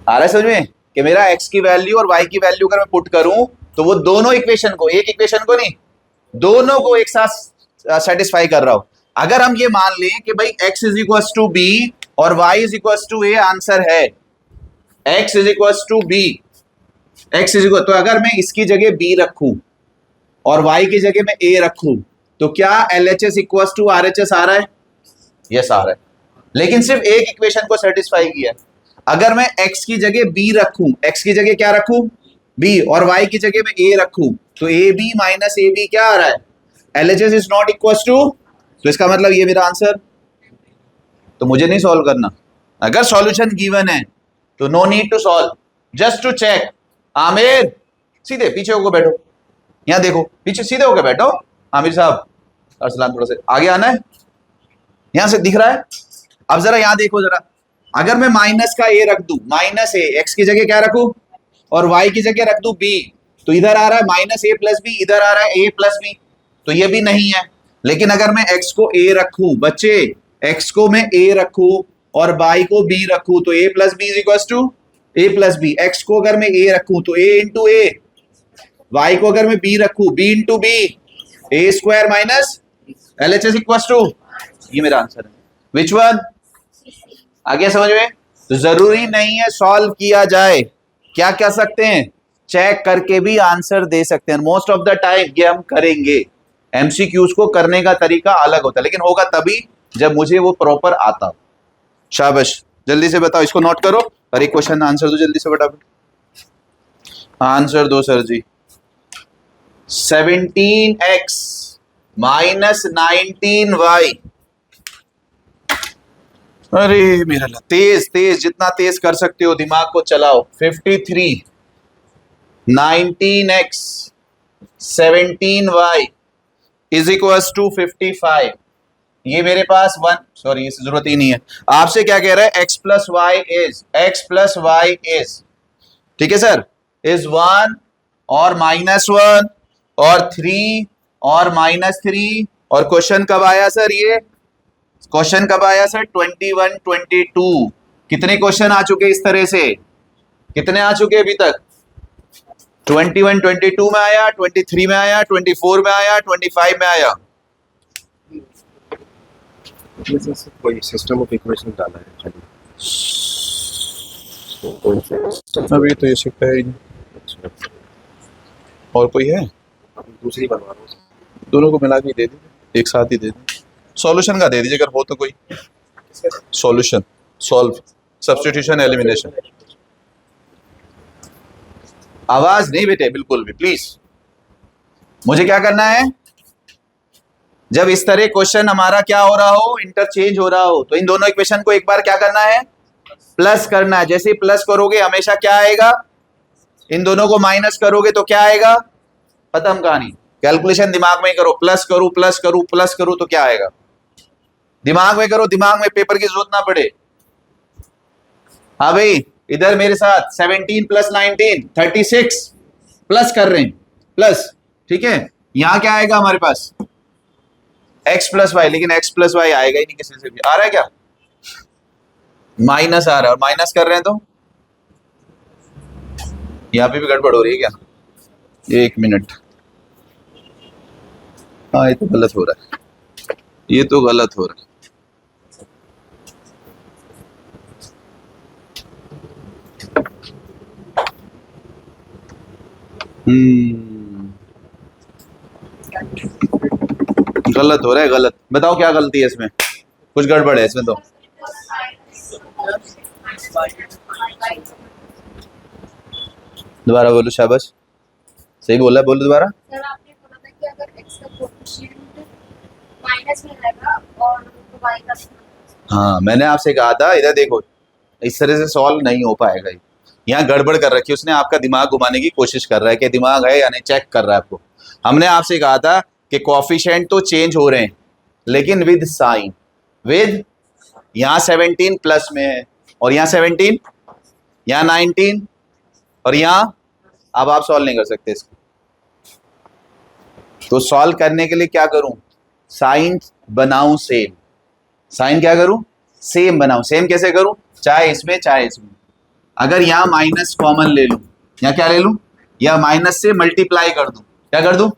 Speaker 1: आ रहा है समझ में कि मेरा एक्स की वैल्यू और वाई की वैल्यू अगर मैं पुट करूं तो वो दोनों इक्वेशन को, एक इक्वेशन को नहीं, दोनों को एक साथ सेटिस्फाई कर रहा हूं। अगर हम ये मान लें कि भाई x is equal to b और y is equal to a, answer है x is equal to b, x is equal, तो अगर मैं इसकी जगह b रखूं और y की जगह मैं a रखूं, तो क्या LHS इक्वल टू RHS आ रहा है? यस आ रहा है, लेकिन सिर्फ एक इक्वेशन को सेटिस्फाई किया। अगर मैं x की जगह b रखूं, x की जगह क्या रखूं? b, और y की जगह मैं a रखूं, तो ab माइनस ab क्या आ रहा है? LHS is not equal to, तो इसका मतलब ये मेरा आंसर। तो मुझे नहीं सॉल्व करना, अगर सॉल्यूशन गिवन है तो no need to solve, just to check. Aamir सीधे पीछे होकर बैठो, यहां देखो, पीछे सीधे होकर बैठो। आमिर साहब, अरसलान थोड़ा सा आगे आना है, यहां से दिख रहा है। अब जरा यहां देखो जरा, अगर मैं माइनस का a रख दूं, माइनस a, x की जगह क्या रखूं और y की जगह रख दूं b, तो इधर आ रहा है माइनस a प्लस बी, इधर आ रहा है a प्लस बी, तो ये भी नहीं है। लेकिन अगर मैं x को a रखूं, बच्चे x को मैं a रखूं और y को b रखूं, तो a plus b is equal to a plus b. x को अगर मैं a रखूं तो a इंटू a, y को अगर मैं b रखूं b into b, a square minus LHS equal to, ये मेरा आंसर है। Which one? आ गया समझ में? तो जरूरी नहीं है सॉल्व किया जाए, क्या कह सकते हैं, चेक करके भी आंसर दे सकते हैं। मोस्ट ऑफ द टाइम ये हम करेंगे। एमसीक्यूज को करने का तरीका अलग होता है, लेकिन होगा तभी जब मुझे वो प्रॉपर आता। शाबाश, जल्दी से बताओ, इसको नोट करो और एक क्वेश्चन आंसर दो जल्दी से फटाफट। आंसर दो सर जी। 17x minus 19y। अरे मेरा ला, तेज तेज, जितना तेज कर सकते हो दिमाग को चलाओ। 53 19x 17y is equal to 55। ये मेरे पास वन, सॉरी इस जरूरत ही नहीं है। आपसे क्या कह रहा है? x प्लस वाई इज, ठीक है सर, इज 1 और -1 और 3 और -3। और क्वेश्चन कब आया सर? ये क्वेश्चन कब आया सर? 21 22। कितने क्वेश्चन आ चुके इस तरह से? कितने आ चुके अभी तक? 21 22 में आया, 23 में आया, 24 में आया, 25 में आया।
Speaker 2: कोई सिस्टम ऑफ इक्वेशन डाला है
Speaker 1: अभी तो ये शिफ्ट है ही नहीं। और कोई है?
Speaker 2: दूसरी बनवा रहा हूँ,
Speaker 1: दोनों को मिला के दे दीजिए, एक साथ ही दे दीजिए। सॉल्यूशन का दे दीजिए अगर हो तो कोई। Solution, solve, substitution, elimination. आवाज नहीं बेटे बिल्कुल भी, प्लीज। मुझे क्या करना है? जब इस तरह क्वेश्चन हमारा क्या हो रहा हो, इंटरचेंज हो रहा हो, तो इन दोनों इक्वेशन को एक बार क्या करना है? प्लस करना है। जैसे प्लस करोगे हमेशा क्या आएगा? इन दोनों को माइनस करोगे तो क्या आएगा? खत्म कहानी। कैलकुलेशन दिमाग में करो, प्लस करूं प्लस करूं प्लस करूं तो क्या आएगा? दिमाग में करो, दिमाग में, पेपर की जरूरत ना पड़े। हाँ भाई, इधर मेरे साथ 17 प्लस 19 36 प्लस कर रहे हैं, प्लस, ठीक है। यहां क्या आएगा हमारे पास? x प्लस वाई, लेकिन x प्लस वाई आएगा ही नहीं किसी से भी। आ रहा है क्या? माइनस आ रहा है, और माइनस कर रहे हैं तो यहां पे भी गड़बड़ हो रही है क्या? एक मिनट, हाँ ये तो गलत हो रहा है, ये तो गलत हो रहा है। गलत हो रहा है, गलत। बताओ क्या गलती है इसमें, कुछ गड़बड़ है इसमें तो। दोबारा बोलो, शाबाश, सही बोला, बोलो दोबारा।
Speaker 3: सर आपने बोला था कि अगर x का कोएफिशिएंट माइनस में रहेगा और y का
Speaker 1: हाँ, मैंने आपसे कहा था, इधर देखो, इस तरह से सॉल्व नहीं हो पाएगा। यहाँ गड़बड़ कर रखी है उसने, आपका दिमाग घुमाने की कोशिश कर रहा है कि दिमाग है या नहीं, चेक कर रहा है आपको। हमने आपसे कहा था कि कोएफिशिएंट तो चेंज हो रहे हैं लेकिन विद साइन, विद, यहाँ 17 प्लस में है और यहाँ 17, यहाँ 19 और यहाँ, अब आप सॉल्व नहीं कर सकते इसको। तो सॉल्व करने के लिए क्या करूं, साइन बनाऊं सेम। साइन क्या करूं, सेम बनाऊं। सेम कैसे करूं, चाहे इसमें चाहे इसमें। अगर यहाँ माइनस कॉमन ले लूं, यहाँ क्या ले लूं, या माइनस से मल्टीप्लाई कर दूं, क्या कर दूं,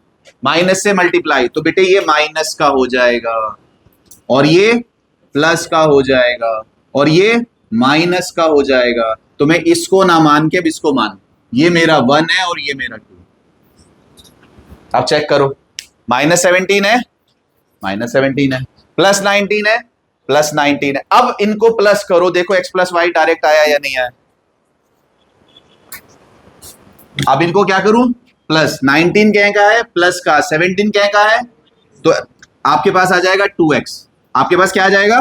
Speaker 1: माइनस से मल्टीप्लाई, तो बेटे ये माइनस का हो जाएगा और ये प्लस का हो जाएगा और ये माइनस का हो जाएगा। तो मैं इसको ना मान के अब इसको मान, ये मेरा 1 है और ये मेरा 2। आप चेक करो, -17 है, -17 है, +19 है, +19 है। अब इनको प्लस करो, देखो x + y डायरेक्ट आया या नहीं आया। अब इनको क्या करूं, प्लस 19 क्या का है, प्लस का 17 क्या का है, तो आपके पास आ जाएगा 2x। आपके पास क्या आ जाएगा,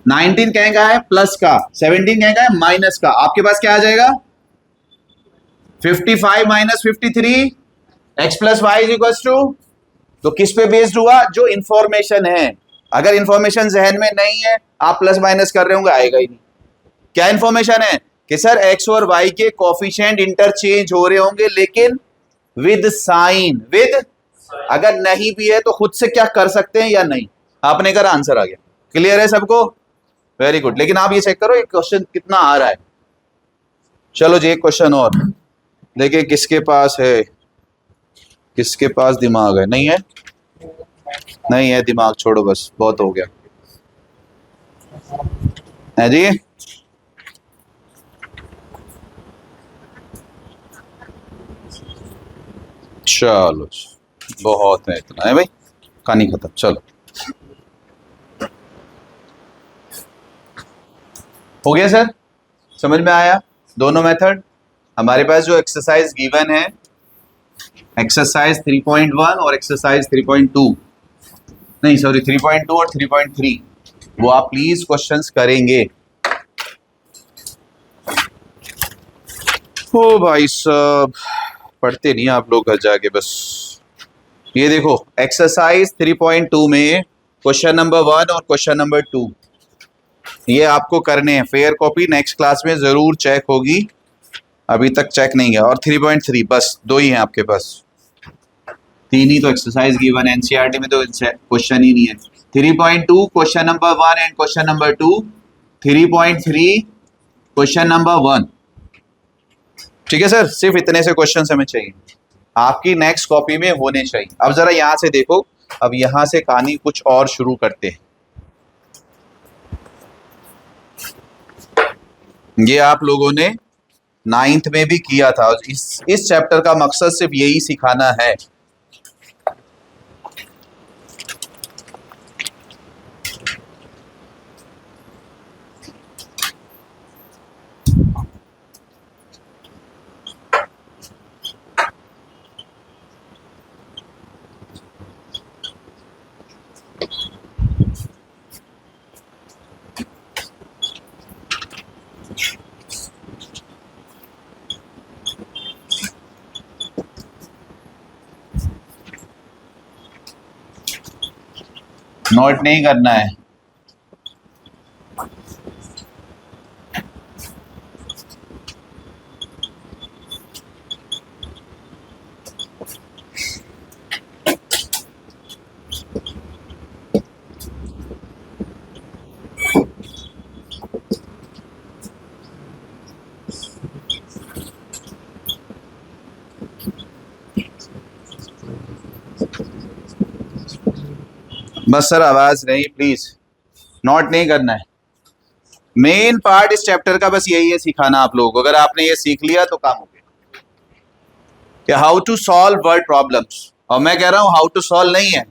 Speaker 1: 19 क्या का है प्लस का, 17 क्या का है माइनस का, आपके पास क्या आ जाएगा 55 - 53, x + y = तो किस पे बेस्ड हुआ, जो इंफॉर्मेशन है। अगर इंफॉर्मेशन जहन में नहीं है, आप प्लस माइनस कर रहे होंगे, आएगा ही नहीं। क्या इंफॉर्मेशन है कि सर x और y के कोफिशिएंट इंटरचेंज हो रहे होंगे लेकिन विद साइन, विद, अगर नहीं भी है तो खुद से क्या कर सकते हैं या नहीं, आपने करा, आंसर आ गया। क्लियर है सबको, वेरी गुड। लेकिन आप ये चेक करो ये क्वेश्चन कितना आ रहा है। चलो जी एक क्वेश्चन और देखिए, किसके पास है, किसके पास दिमाग है, नहीं है, नहीं है दिमाग, छोड़ो बस, बहुत हो गया है जी। चलो बहुत है, इतना है भाई, कहानी खत्म। चलो हो गया सर, समझ में आया दोनों मेथड। हमारे पास जो एक्सरसाइज गिवन है, एक्सरसाइज 3.1 और एक्सरसाइज 3.2, नहीं सॉरी 3.2 और 3.3, वो आप प्लीज क्वेश्चंस करेंगे। ओ भाई साहब, पढ़ते नहीं आप लोग घर जाके बस। ये देखो एक्सरसाइज 3.2 में क्वेश्चन नंबर 1 और क्वेश्चन नंबर 2 ये आपको करने हैं। फेयर कॉपी नेक्स्ट क्लास में जरूर चेक होगी, अभी तक चेक नहीं है। और 3.3 बस 2 ही हैं आपके पास, 3 ही तो एक्सरसाइज गिवन है, एनसीईआरटी में तो क्वेश्चन ही नहीं है। 3.2 question number 1 and question number 2, 3.3 question number 1। ठीक है सर, सिर्फ इतने से क्वेश्चन हमें चाहिए, आपकी नेक्स्ट कॉपी में होने चाहिए। अब जरा यहां से देखो, अब यहां से कहानी कुछ और शुरू करते हैं। ये आप लोगों ने 9th में भी किया था। इस चैप्टर का मकसद सिर्फ यही सिखाना है। नोट नहीं करना है, बस सर आवाज नहीं प्लीज, नोट नहीं करना है। मेन पार्ट इस चैप्टर का बस यही है सिखाना आप लोगों को। अगर आपने ये सीख लिया तो काम हो गया कि how to solve word problems. और मैं कह रहा हूं हाउ टू सॉल्व नहीं है,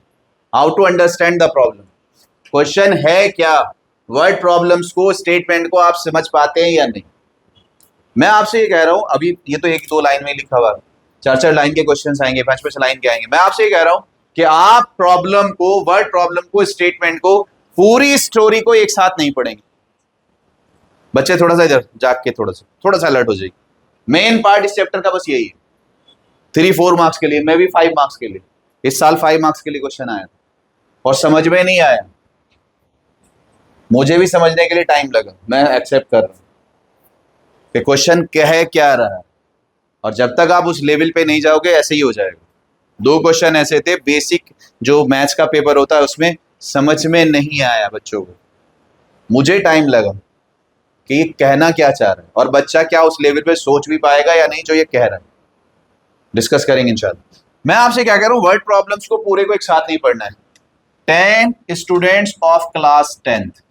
Speaker 1: how to understand the problem, question है क्या, वर्ड प्रॉब्लम्स को, स्टेटमेंट को आप समझ पाते हैं या नहीं। मैं आपसे ये कह रहा हूं, अभी ये तो एक दो लाइन में लिखा हुआ, 4-4 लाइन के क्वेश्चंस आएंगे, 5-5 लाइन के आएंगे। मैं आपसे ये कह रहा हूं कि आप प्रॉब्लम को, वर्ड प्रॉब्लम को, स्टेटमेंट को, पूरी स्टोरी को एक साथ नहीं पढ़ेंगे। बच्चे थोड़ा सा इधर जाग के थोड़ा सा अलर्ट हो जाइए। मेन पार्ट इस चैप्टर का बस यही है, 3-4 मार्क्स के लिए, मैं भी 5 मार्क्स के लिए, इस साल 5 मार्क्स के लिए क्वेश्चन आया और समझ में नहीं आया, मुझे भी समझने के लिए टाइम लगा, मैं एक्सेप्ट कर रहा हूं कि क्वेश्चन कह क्या रहा है, और जब तक आप उस लेवल पे नहीं जाओगे ऐसे ही हो जाएगा। 2 क्वेश्चन ऐसे थे, बेसिक जो मैथ्स का पेपर होता है उसमें समझ में नहीं आया बच्चों को, मुझे टाइम लगा कि ये कहना क्या चाह रहा है और बच्चा क्या उस लेवल पे सोच भी पाएगा या नहीं जो ये कह रहा है। डिस्कस करेंगे इंशाल्लाह। मैं आपसे क्या कह रहा हूं, वर्ड प्रॉब्लम्स को पूरे को एक साथ नहीं पढ़ना है। 10 स्टूडेंट्स ऑफ क्लास 10th,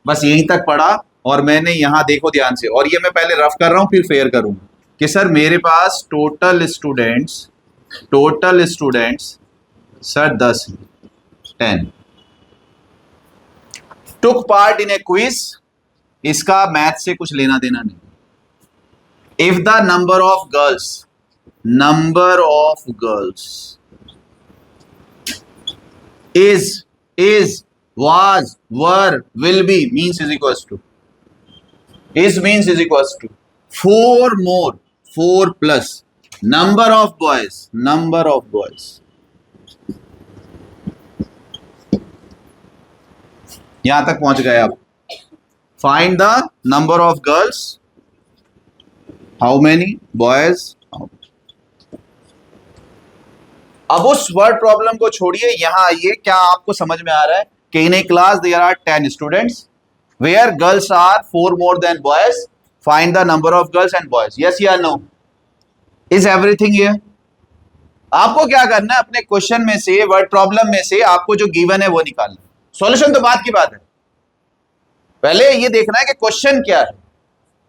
Speaker 1: बस यहीं तक पढ़ा, और मैंने यहां देखो ध्यान से, और ये मैं पहले रफ कर रहा हूं फिर फेयर करूंगा कि सर मेरे पास total students sir 10 10 took part in a quiz, इसका मैथ से कुछ लेना देना नहीं। If the number of girls is was were will be means is equals to 4 more 4 plus number of boys यहां तक पहुंच गए आप। Find the number of girls, how many boys. अब उस वर्ड प्रॉब्लम को छोड़िए, यहां आइए, क्या आपको समझ में आ रहा है कि in a class there are 10 students where girls are 4 more than boys, find the number of girls and boys, yes या नो, इज एवरीथिंग हियर। आपको क्या करना है, अपने क्वेश्चन में से, वर्ड प्रॉब्लम में से आपको जो गिवन है वो निकालना। सॉल्यूशन तो बात की बात है, पहले ये देखना है कि क्वेश्चन क्या है।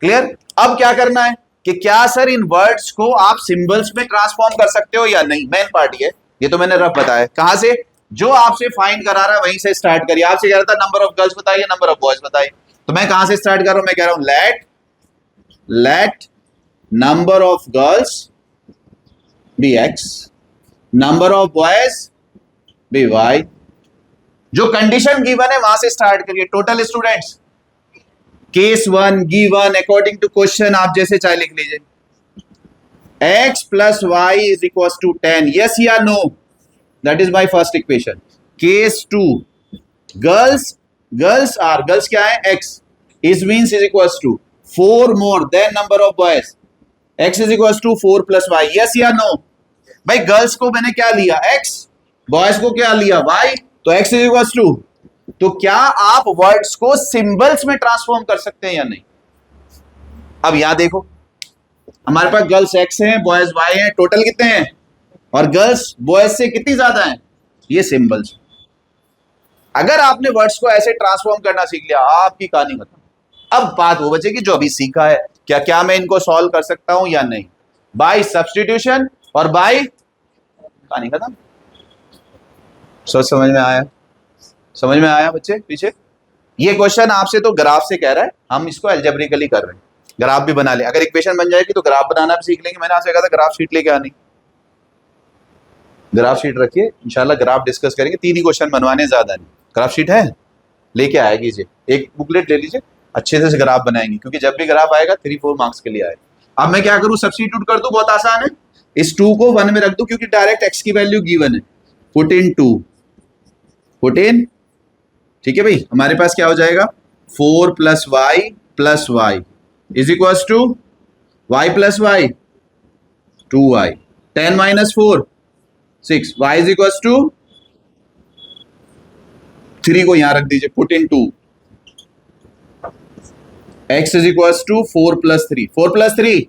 Speaker 1: क्लियर। अब क्या करना है कि क्या सर इन वर्ड्स को आप सिंबल्स में ट्रांसफॉर्म कर सकते हो या नहीं, मेन पार्ट ये। ये तो मैंने रफ बताया, कहां से, जो आपसे फाइंड करा रहा है वहीं से स्टार्ट करिए। आपसे कह रहा था नंबर ऑफ गर्ल्स बताइए, नंबर ऑफ बॉयज बताइए, तो मैं कहां से स्टार्ट कर रहा हूं, मैं कह रहा हूं let number of girls be x, number of boys be y। जो कंडीशन गिवन है वहां से स्टार्ट करिए। Total students, case 1 given according to question, आप जैसे चाहे लिख लीजिए, x plus y is equals to 10, yes या no, that is my first equation। Case 2 girls क्या है, x is means is equals to 4 more than number of boys, x is equals to 4 plus y, yes या no। भाई girls को मैंने क्या लिया x, boys को क्या लिया y, तो x is equals to, तो क्या आप वर्ड्स को सिंबल्स में ट्रांसफॉर्म कर सकते हैं या नहीं। अब यहां देखो, हमारे पास गर्ल्स x हैं, बॉयज y हैं, टोटल कितने हैं, और गर्ल्स बॉयज से कितनी ज्यादा हैं, ये सिंबल्स। अगर आपने वर्ड्स को ऐसे ट्रांसफॉर्म करना सीख लिया, आपकी कहानी खत्म। अब बात वो बचेगी जो अभी सीखा है, क्या मैं इनको सॉल्व कर सकता हूं या नहीं, बाय सब्स्टिट्यूशन और बाय, कहानी खत्म। समझ में आया बच्चे पीछे। ये क्वेश्चन आपसे तो ग्राफ से कह रहा है, हम इसको अलजेब्रिकली कर रहे हैं, ग्राफ भी बना ले। अगर इक्वेशन बन जाएगी तो ग्राफ बनाना भी सीख लेंगे। मैंने आपसे कहा था ग्राफ शीट लेके आनी, ग्राफ शीट रखिए, इंशाल्लाह ग्राफ डिस्कस करेंगे। 3 ही क्वेश्चन बनवाने, ज्यादा नहीं। ग्राफ शीट है, लेके आएगी जी, एक बुकलेट ले लीजिए, अच्छे से ग्राफ बनाएंगे, क्योंकि जब भी ग्राफ आएगा 3-4 मार्क्स के लिए आएगा। अब मैं क्या करूं, सब्स्टिट्यूट कर दूं, बहुत आसान है। इस 2 को 1 में रख दूं, क्योंकि डायरेक्ट x की वैल्यू गिवन है। पुट इन, ठीक है भाई, हमारे पास क्या हो जाएगा, 4 plus y is equals to y plus y 2y, 10 minus 4 6, y is equals to 3 को यहां रख दीजिए, put in 2, x is equals to 4 plus 3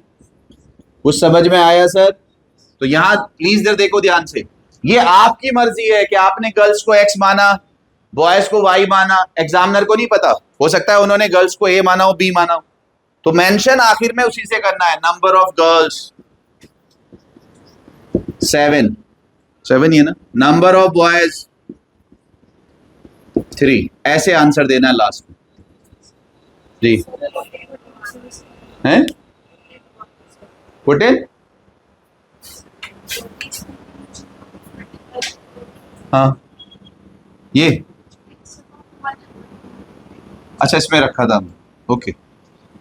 Speaker 1: कुछ समझ में आया सर। तो यहां प्लीज इधर देखो ध्यान से, ये आपकी मर्जी है कि आपने गर्ल्स को x माना, बॉयज को y माना। एग्जामिनर को नहीं पता, हो सकता है उन्होंने गर्ल्स को a माना हो, b माना हो, तो मेंशन आखिर में उसी से करना है। नंबर ऑफ गर्ल्स 7 ही है ना, नंबर ऑफ बॉयज 3 ऐसे आंसर देना है लास्ट में जी हैं पुट इन हाँ ये अच्छा इसमें रखा था ओके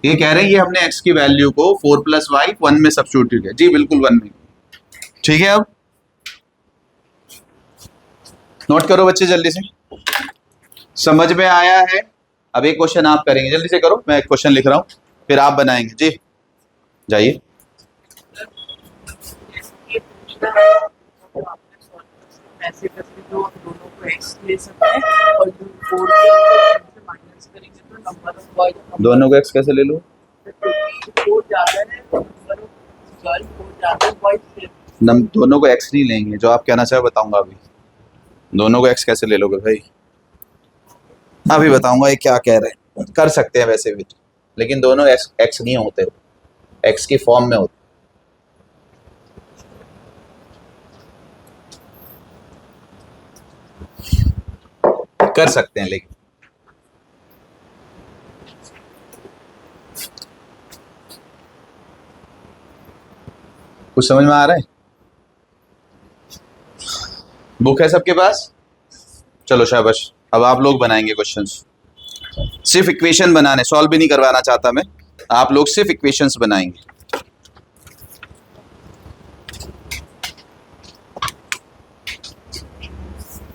Speaker 1: ये कह रहे हैं ये हमने x की वैल्यू को 4 + y 1 में सब्स्टिट्यूट किया जी बिल्कुल 1 में ठीक है अब नोट करो बच्चे जल्दी से समझ में आया है अब एक क्वेश्चन आप करेंगे जल्दी से करो मैं एक क्वेश्चन लिख रहा हूं फिर आप बनाएंगे जी जाइए
Speaker 4: ऐसे करके जो दोनों को x ले सकते हैं और जो 4 से माइनस करेंगे तो नंबर ऑफ बॉयज
Speaker 1: दोनों को x कैसे ले लो
Speaker 4: 4 ज्यादा है नंबर ऑफ गर्ल 4 ज्यादा है बॉयज
Speaker 1: दोनों को x नहीं लेंगे जो आप कहना चाहे बताऊंगा अभी दोनों को x कैसे ले लोगे भाई अभी बताऊंगा ये क्या कह रहे हैं कर सकते हैं वैसे भी लेकिन दोनों x नहीं होते x की फॉर्म में होते कर सकते हैं लेकिन कुछ समझ में आ रहा है बुक है सबके पास चलो शाबाश अब आप लोग बनाएंगे क्वेश्चंस सिर्फ इक्वेशन बनाने सॉल्व भी नहीं करवाना चाहता मैं आप लोग सिर्फ इक्वेशंस बनाएंगे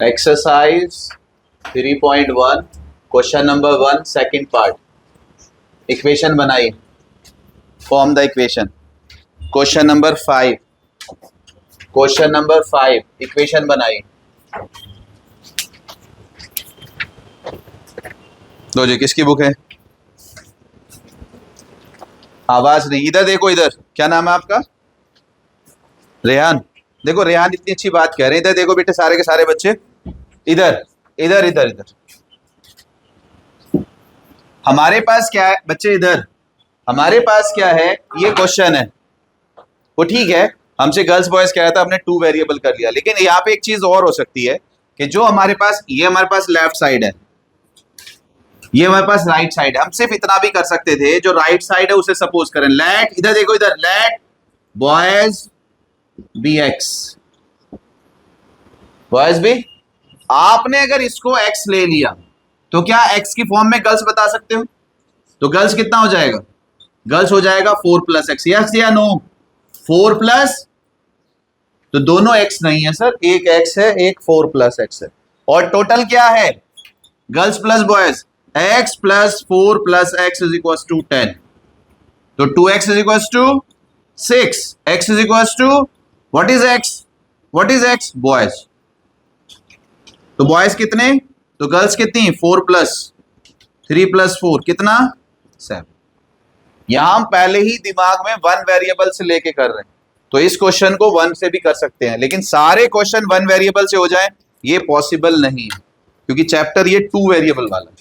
Speaker 1: exercise 3.1 question number 1 second part equation बनाइए form the equation question number 5 equation बनाइए लो जी किसकी बुक है आवाज नहीं इधर देखो इधर क्या नाम है आपका रेहान देखो रेहान इतनी अच्छी बात कह रहे हैं इधर देखो बेटे सारे के सारे बच्चे इधर इधर इधर इधर हमारे पास क्या है बच्चे इधर हमारे पास क्या है ये क्वेश्चन है वो ठीक है हमसे गर्ल्स बॉयज कह रहा था हमने 2 वेरिएबल कर लिया लेकिन यहाँ पे एक चीज और हो सकती है कि जो हमारे पास ये हमारे पास लेफ्ट साइड है ये हमारे पास राइट साइड है हम सिर्फ इतना भी कर सकते थे जो राइट साइड है उसे सपोज करें लेट इधर देखो इधर let boys be x boys be आपने अगर इसको x ले लिया तो क्या x की फॉर्म में गर्ल्स बता सकते हो तो गर्ल्स कितना हो जाएगा गर्ल्स हो जाएगा 4 + x यस या नो 4 प्लस तो दोनों x नहीं है सर एक x है एक 4 + x है और टोटल क्या है girls plus boys x + 4 + x = 10 तो 2x = 6 x what is x boys तो बॉयज कितने तो गर्ल्स कितनी 4 + 3 + 4 कितना 7 यहां हम पहले ही दिमाग में 1 वेरिएबल से लेके कर रहे हैं तो इस क्वेश्चन को 1 से भी कर सकते हैं लेकिन सारे क्वेश्चन 1 वेरिएबल से हो जाए ये पॉसिबल नहीं है क्योंकि चैप्टर ये 2 वेरिएबल वाला है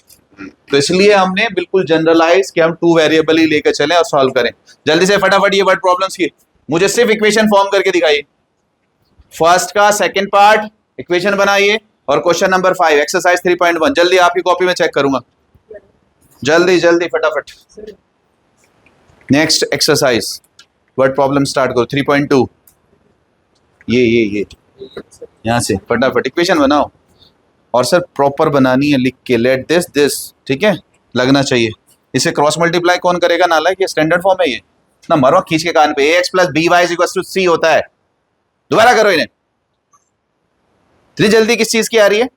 Speaker 1: तो इसलिए हमने बिल्कुल जनरलाइज कि हम 2 वेरिएबल ही लेकर चलें और सॉल्व करें जल्दी से फटाफट ये वर्ड प्रॉब्लम्स की मुझे सिर्फ इक्वेशन फॉर्म करके दिखाइए फर्स्ट का सेकंड पार्ट इक्वेशन बनाइए और क्वेश्चन नंबर 5 एक्सरसाइज 3.1 जल्दी आपकी कॉपी में चेक करूंगा जल्दी जल्दी फटाफट next exercise word problem start करो 3.2 ये यहां से फटाफट इक्वेशन बनाओ और सर प्रॉपर बनानी है लिख के लेट दिस ठीक है लगना चाहिए इसे क्रॉस मल्टीप्लाई कौन करेगा नालायक ये स्टैंडर्ड फॉर्म है ये ना मरो खींच के कान पे ax + by = c होता है दोबारा करो इन्हें इतनी जल्दी किस चीज की आ रही है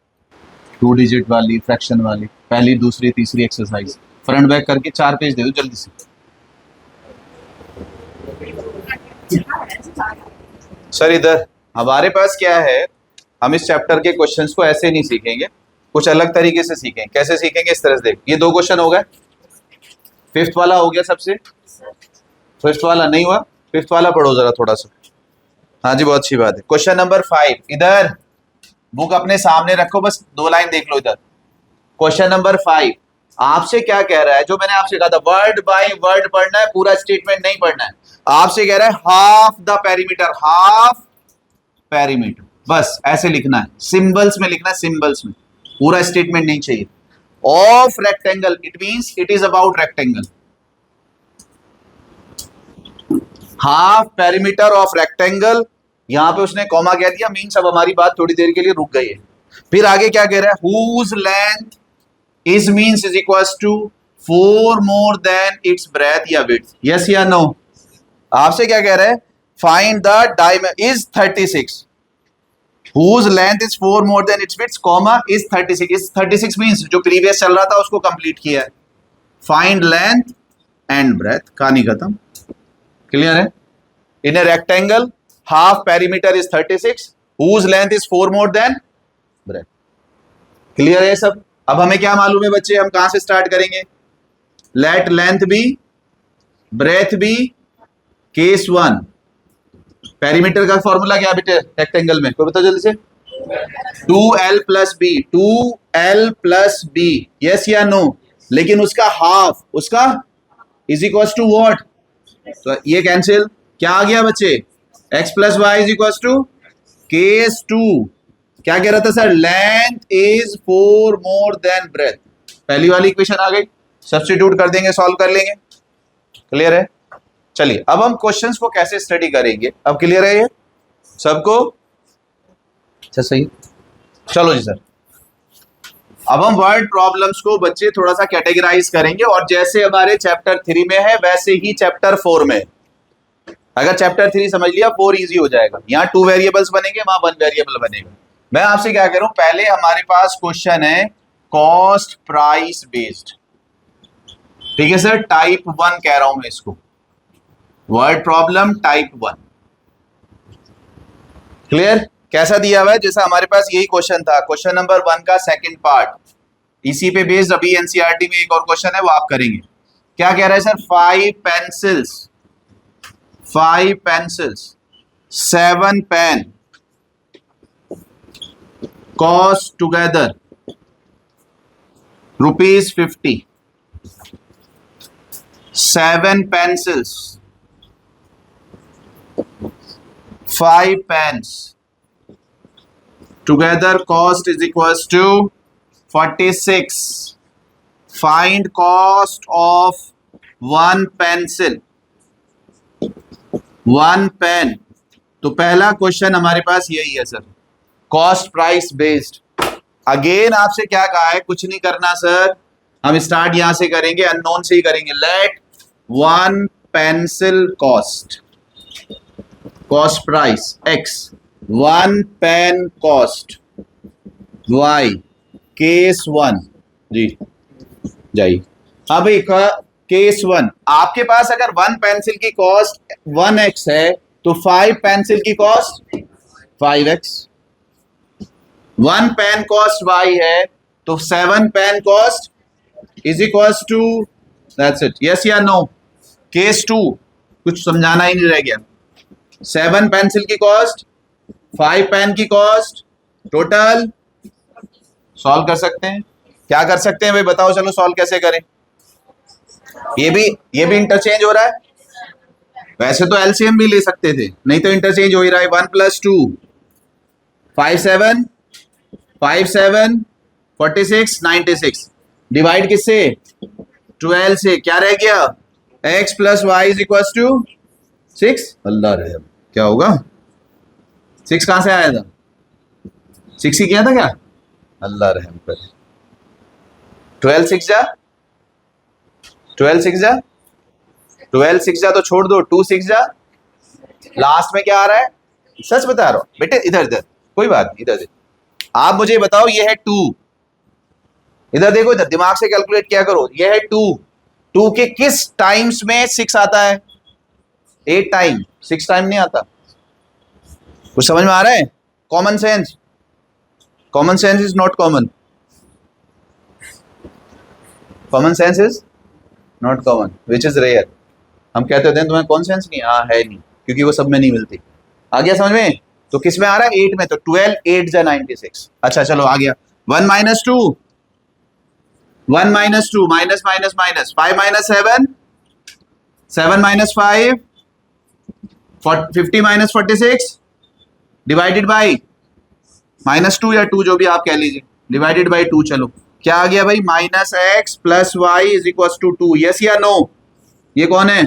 Speaker 1: 2 डिजिट वाली फ्रैक्शन वाली पहली दूसरी तीसरी एक्सरसाइज फ्रंट बैक करके 4 पेज दे दो जल्दी से सर इधर हमारे पास क्या है हम इस चैप्टर के क्वेश्चंस को ऐसे नहीं सीखेंगे कुछ अलग तरीके से सीखेंगे कैसे सीखेंगे इस तरह से देख ये 2 क्वेश्चन हो गए 5th वाला हो गया सबसे 5th वाला नहीं हुआ 5th वाला पढ़ो जरा थोड़ा सा हाँ जी बहुत अच्छी बात है क्वेश्चन नंबर 5 इधर बुक अपने सामने रखो बस 2 लाइन देख लो इधर क्वेश्चन नंबर 5 आपसे क्या कह रहा है जो मैंने आपसे कहा था वर्ड बाय वर्ड पढ़ना है पूरा स्टेटमेंट नहीं पढ़ना है आपसे कह रहा है हाफ पेरीमीटर बस ऐसे लिखना है सिंबल्स में लिखना है सिंबल्स में पूरा स्टेटमेंट नहीं चाहिए। Of rectangle it means it is about rectangle. Half perimeter of rectangle, यहां पे उसने कॉमा कह दिया, मींस अब हमारी बात थोड़ी देर के लिए रुक गई है। फिर आगे क्या कह रहा है, whose length is means is equals to 4 more than its breadth या विड्थ, यस या नो। आपसे क्या कह रहा है, find the diameter is 36, whose length is 4 more than its width, comma is 36. Is 36 means जो प्रीवियस चल रहा था उसको कंप्लीट किया है। फाइंड लेंथ एंड ब्रेथ, कहानी खत्म। क्लियर है। In a rectangle half perimeter is 36, whose length is 4 more than breadth. Clear है सब। अब हमें क्या मालूम है बच्चे, हम कहां से स्टार्ट करेंगे, let length be breadth be case 1। Perimeter का फॉर्मूला क्या है बेटे रेक्टेंगल में, कोई बताओ जल्दी से, 2l plus b, 2l plus b, yes या नो। लेकिन उसका हाफ, उसका इज इक्वल टू व्हाट, तो ये कैंसिल, क्या आ गया बच्चे, x plus y is equal to case 2। क्या कह रहा था sir, length is 4 more than breadth. पहली वाली इक्वेशन आ गई, सब्स्टिट्यूट कर देंगे, सॉल्व कर लेंगे। क्लियर है। चलिए अब हम क्वेश्चंस को कैसे स्टडी करेंगे, अब क्लियर है ये सबको, अच्छा सही। चलो जी सर, अब हम वर्ड प्रॉब्लम्स को बच्चे थोड़ा सा कैटेगराइज करेंगे, और जैसे हमारे चैप्टर 3 में है वैसे ही चैप्टर 4 में। अगर चैप्टर 3 समझ लिया 4 इजी हो जाएगा। यहाँ 2 वेरिएबल्स बनेंगे, वहां 1 वेरिएबल बनेगा। मैं आपसे क्या करूं, पहले हमारे पास क्वेश्चन है कॉस्ट प्राइस बेस्ड, ठीक है सर, टाइप 1 कह रहा हूं मैं इसको, वर्ड प्रॉब्लम टाइप 1। क्लियर। कैसा दिया हुआ है, जैसा हमारे पास यही क्वेश्चन था, क्वेश्चन नंबर 1 का सेकंड पार्ट, इसी पे बेस्ड अभी एनसीईआरटी में एक और क्वेश्चन है वो आप करेंगे। क्या कह रहा है sir, 5 pencils 7 pen cost together ₹50। 7 pencils, 5 pens together cost is equals to 46. Find cost of 1 pencil, 1 pen। तो पहला क्वेश्चन हमारे पास यही है sir, cost price based. Again आपसे क्या कहा है, कुछ नहीं करना सर, हम स्टार्ट यहां से करेंगे, अननोन से ही करेंगे। Let 1 pencil cost price x, 1 pen cost y, case 1 जी जाइए। हाँ भाई, केस 1 आपके पास अगर 1 पेंसिल की कॉस्ट 1x है तो 5 पेंसिल की cost 5x, 1 pen cost y है तो 7 pen cost is equals to, that's it, yes या नो। केस 2 कुछ समझाना ही नहीं रह गया, 7 पेंसिल की कॉस्ट, 5 पेन की कॉस्ट, टोटल सॉल्व कर सकते हैं। क्या कर सकते हैं भाई बताओ, चलो सॉल्व कैसे करें। ये भी इंटरचेंज हो रहा है, वैसे तो एलसीएम भी ले सकते थे, नहीं तो इंटरचेंज हो ही रहा है। 1 + 2 5 7 46 96, डिवाइड किससे, 12 से, क्या रह गया, x + y = 6। अल्लाह रहम, क्या होगा, 6 कहां से आया था, 6 ही किया था क्या, अल्लाह रहम कर। 12 6 जा, 12 6 जा तो छोड़ दो, 2 6 जा, लास्ट में क्या आ रहा है, सच बता रहा हूं बेटे, इधर कोई बात नहीं, इधर आप मुझे बताओ, ये है 2, इधर देखो, इधर दिमाग से कैलकुलेट क्या करो, ये है 2 के किस टाइम्स में 6 आता है, 8 टाइम, 6 टाइम नहीं आता। कुछ समझ में आ रहा है, common sense is not common, common sense is not common which is rare. हम कहते होते हैं तुम्हें कॉमन सेंस नहीं, हाँ है नहीं, क्योंकि वो सब में नहीं मिलती। आ गया समझ में, तो किस में आ रहा है, 8 में, तो 12 8 जा 96। अच्छा चलो आ गया, 1 - 2 1 - 2 minus minus minus, 5 - 7 7 - 5 50 - 46 divided by -2 या 2 जो भी आप कह लीजिए, डिवाइडेड बाई 2। चलो क्या आ गया भाई, minus x plus y is equal to 2। Yes या नो? ये कौन है?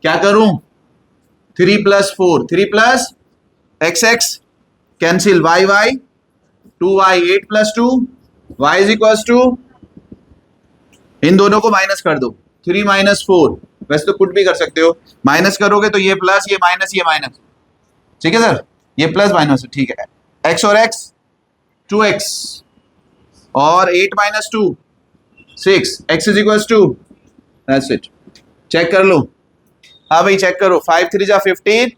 Speaker 1: क्या करूं? 3 plus 4, 3 plus x x cancel, y y 2y, 8 plus 2 y is equal to, इन दोनों को माइनस कर दो, 3 माइनस 4। वैसे तो पुट भी कर सकते हो, माइनस करोगे तो ये प्लस, ये माइनस, ये माइनस। ठीक है सर, ये प्लस माइनस, ठीक है। x और x 2x और 8 minus 2 6, x is equal to, that's it. Check कर लो। हाँ भाई चेक करो, 5 3 जा 15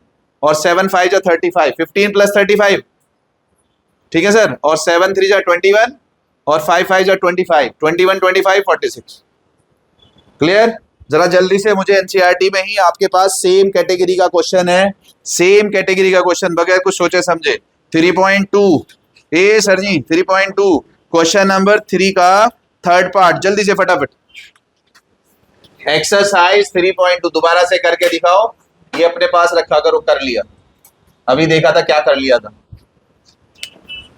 Speaker 1: और 7 5 जा 35, 15 प्लस 35। ठीक है सर, और 7 3 जा 21 और 5 5 जा 25, 21 25 46। क्लियर? जरा जल्दी से मुझे एनसीईआरटी में ही आपके पास सेम कैटेगरी का क्वेश्चन है, सेम कैटेगरी का क्वेश्चन, बगैर कुछ सोचे समझे। 3.2 ए सर जी, 3.2 क्वेश्चन नंबर 3 का थर्ड पार्ट, जल्दी से फटाफट। एक्सरसाइज 3.2 दोबारा से करके दिखाओ। ये अपने पास रखा करो, कर लिया, अभी देखा था क्या कर लिया था।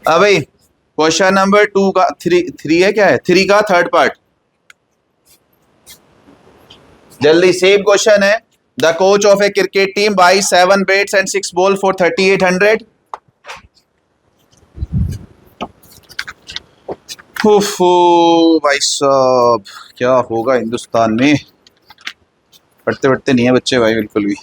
Speaker 1: अब भाई क्वेश्चन नंबर 2 का 3 है, क्या है 3 का थर्ड पार्ट, जल्दी। सेम क्वेश्चन है। The coach of A cricket team by 7 bats and 6 ball for 3800। भाई साहब क्या होगा हिंदुस्तान में, पढ़ते पढ़ते नहीं है बच्चे भाई बिल्कुल भी।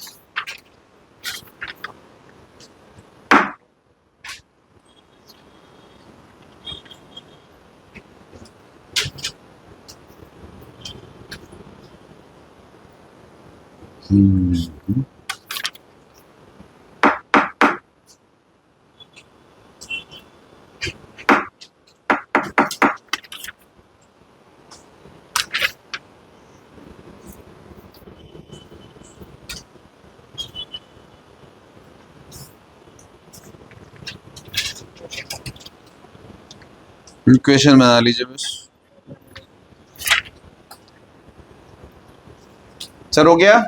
Speaker 1: इक्वेशन बना लीजिए बस। सर हो गया?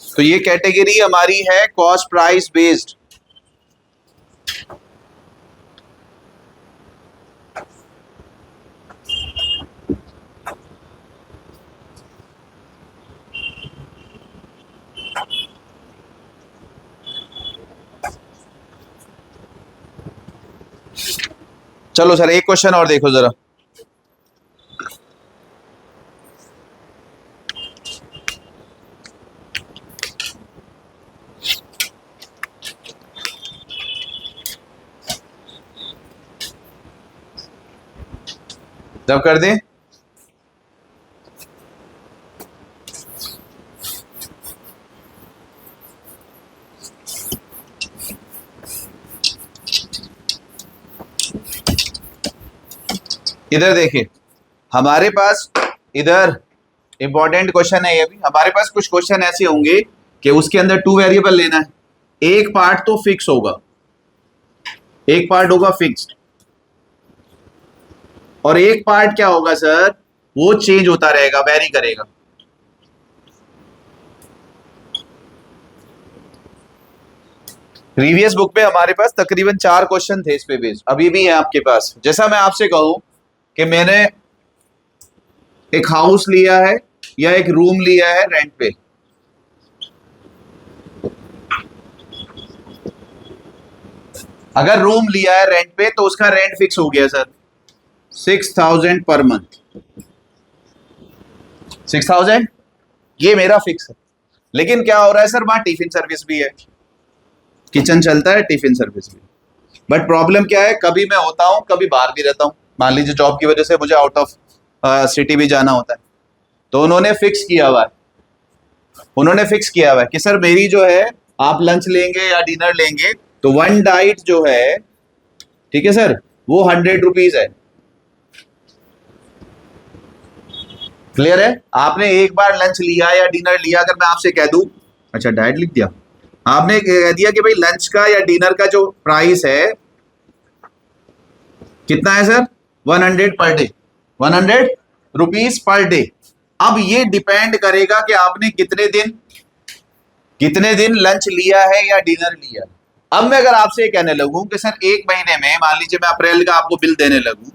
Speaker 1: तो ये कैटेगरी हमारी है कॉस्ट प्राइस बेस्ड। चलो सर एक क्वेश्चन और देखो जरा। जब कर दें इधर देखिए, हमारे पास इधर इंपॉर्टेंट क्वेश्चन है ये भी। हमारे पास कुछ क्वेश्चन ऐसे होंगे कि उसके अंदर 2 वेरिएबल लेना है, एक पार्ट तो फिक्स होगा, एक पार्ट होगा फिक्स्ड और एक पार्ट क्या होगा सर, वो चेंज होता रहेगा, वेरी करेगा। प्रीवियस बुक में हमारे पास तकरीबन 4 क्वेश्चन थे इस पे बेस्ड, अभी भी है आपके पास। जैसा मैं आपसे कहूं कि मैंने एक हाउस लिया है या एक रूम लिया है रेंट पे, अगर रूम लिया है रेंट पे तो उसका रेंट फिक्स हो गया सर 6000 पर मंथ, 6000 ये मेरा फिक्स है। लेकिन क्या हो रहा है सर, वहां टिफिन सर्विस भी है, किचन चलता है, टिफिन सर्विस भी। बट प्रॉब्लम क्या है, कभी मैं होता हूं कभी बाहर भी रहता हूं, मान लीजिए जॉब की वजह से मुझे आउट ऑफ सिटी भी जाना होता है, तो उन्होंने फिक्स किया हुआ है, उन्होंने फिक्स किया हुआ है कि सर मेरी जो है आप लंच लेंगे या डिनर लेंगे तो वन डाइट जो है, ठीक है सर, वो 100 रुपीज है। क्लियर है? आपने एक बार लंच लिया या डिनर लिया, अगर मैं आपसे कह दूं, अच्छा डाइट लिख दिया, आपने कह दिया कि भाई लंच का या डिनर का जो प्राइस है कितना है sir, 100 per day, 100 rupees per day. अब ये डिपेंड करेगा कि आपने कितने दिन लंच लिया है या डिनर लिया है। अब मैं अगर आपसे ये कहने लगूं कि सर एक महीने में मान लीजिए मैं अप्रैल का आपको बिल देने लगूं,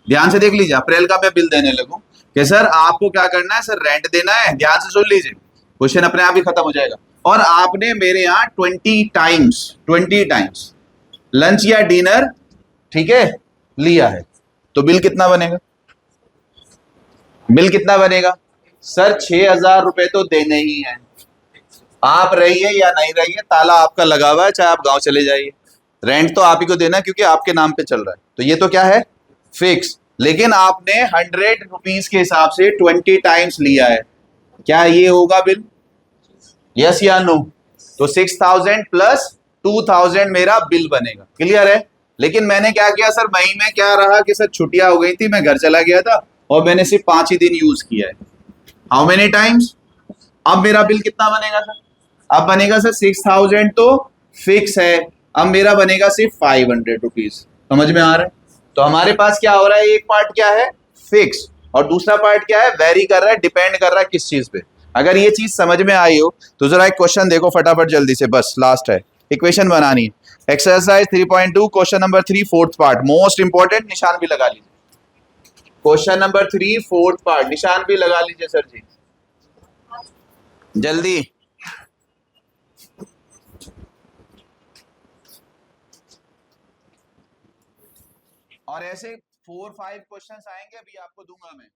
Speaker 1: ध्यान से देख लीजिए, अप्रैल का मैं बिल देने लगूं कि सर आपको क्या करना है, सर रेंट देना है, ध्यान से सुन लीजिए, क्वेश्चन अपने आप ही खत्म हो जाएगा। और आपने मेरे यहाँ 20 टाइम्स लंच या डिनर, ठीक है, लिया है, तो बिल कितना बनेगा? बिल कितना बनेगा सर? 6,000 रुपए तो देने ही है। आप रहिए या नहीं रहिए, ताला आपका लगा हुआ है, चाहे आप गांव चले जाइए, रेंट तो आप ही को देना है क्योंकि आपके नाम पे चल रहा है। तो ये तो क्या है, फिक्स। लेकिन आपने 100 रुपीज के हिसाब से 20 टाइम्स लिया है, क्या ये होगा बिल? यस या नो? तो 6,000 प्लस 2,000 मेरा बिल बनेगा। क्लियर है? लेकिन मैंने क्या किया सर, मई में क्या रहा कि सर छुट्टियां हो गई थी, मैं घर चला गया था और मैंने सिर्फ 5 ही दिन यूज किया है। How many times? अब मेरा बिल कितना बनेगा सर? अब बनेगा सर 6,000 तो फिक्स है, अब मेरा बनेगा सिर्फ 500 रुपीज। समझ में आ रहा है? तो हमारे पास क्या हो रहा है, एक पार्ट क्या है फिक्स और दूसरा पार्ट क्या है वेरी कर रहा है, डिपेंड कर रहा है किस चीज पे। अगर ये चीज समझ में आई हो तो जरा एक क्वेश्चन देखो फटाफट जल्दी से, बस लास्ट है, इक्वेशन बनानी है। Exercise 3.2 question number 3 fourth part, most important, निशान भी लगा लीजिए। क्वेश्चन नंबर 3 फोर्थ पार्ट, निशान भी लगा लीजिए सर जी जल्दी। और ऐसे 4-5 क्वेश्चंस आएंगे, अभी आपको दूंगा मैं।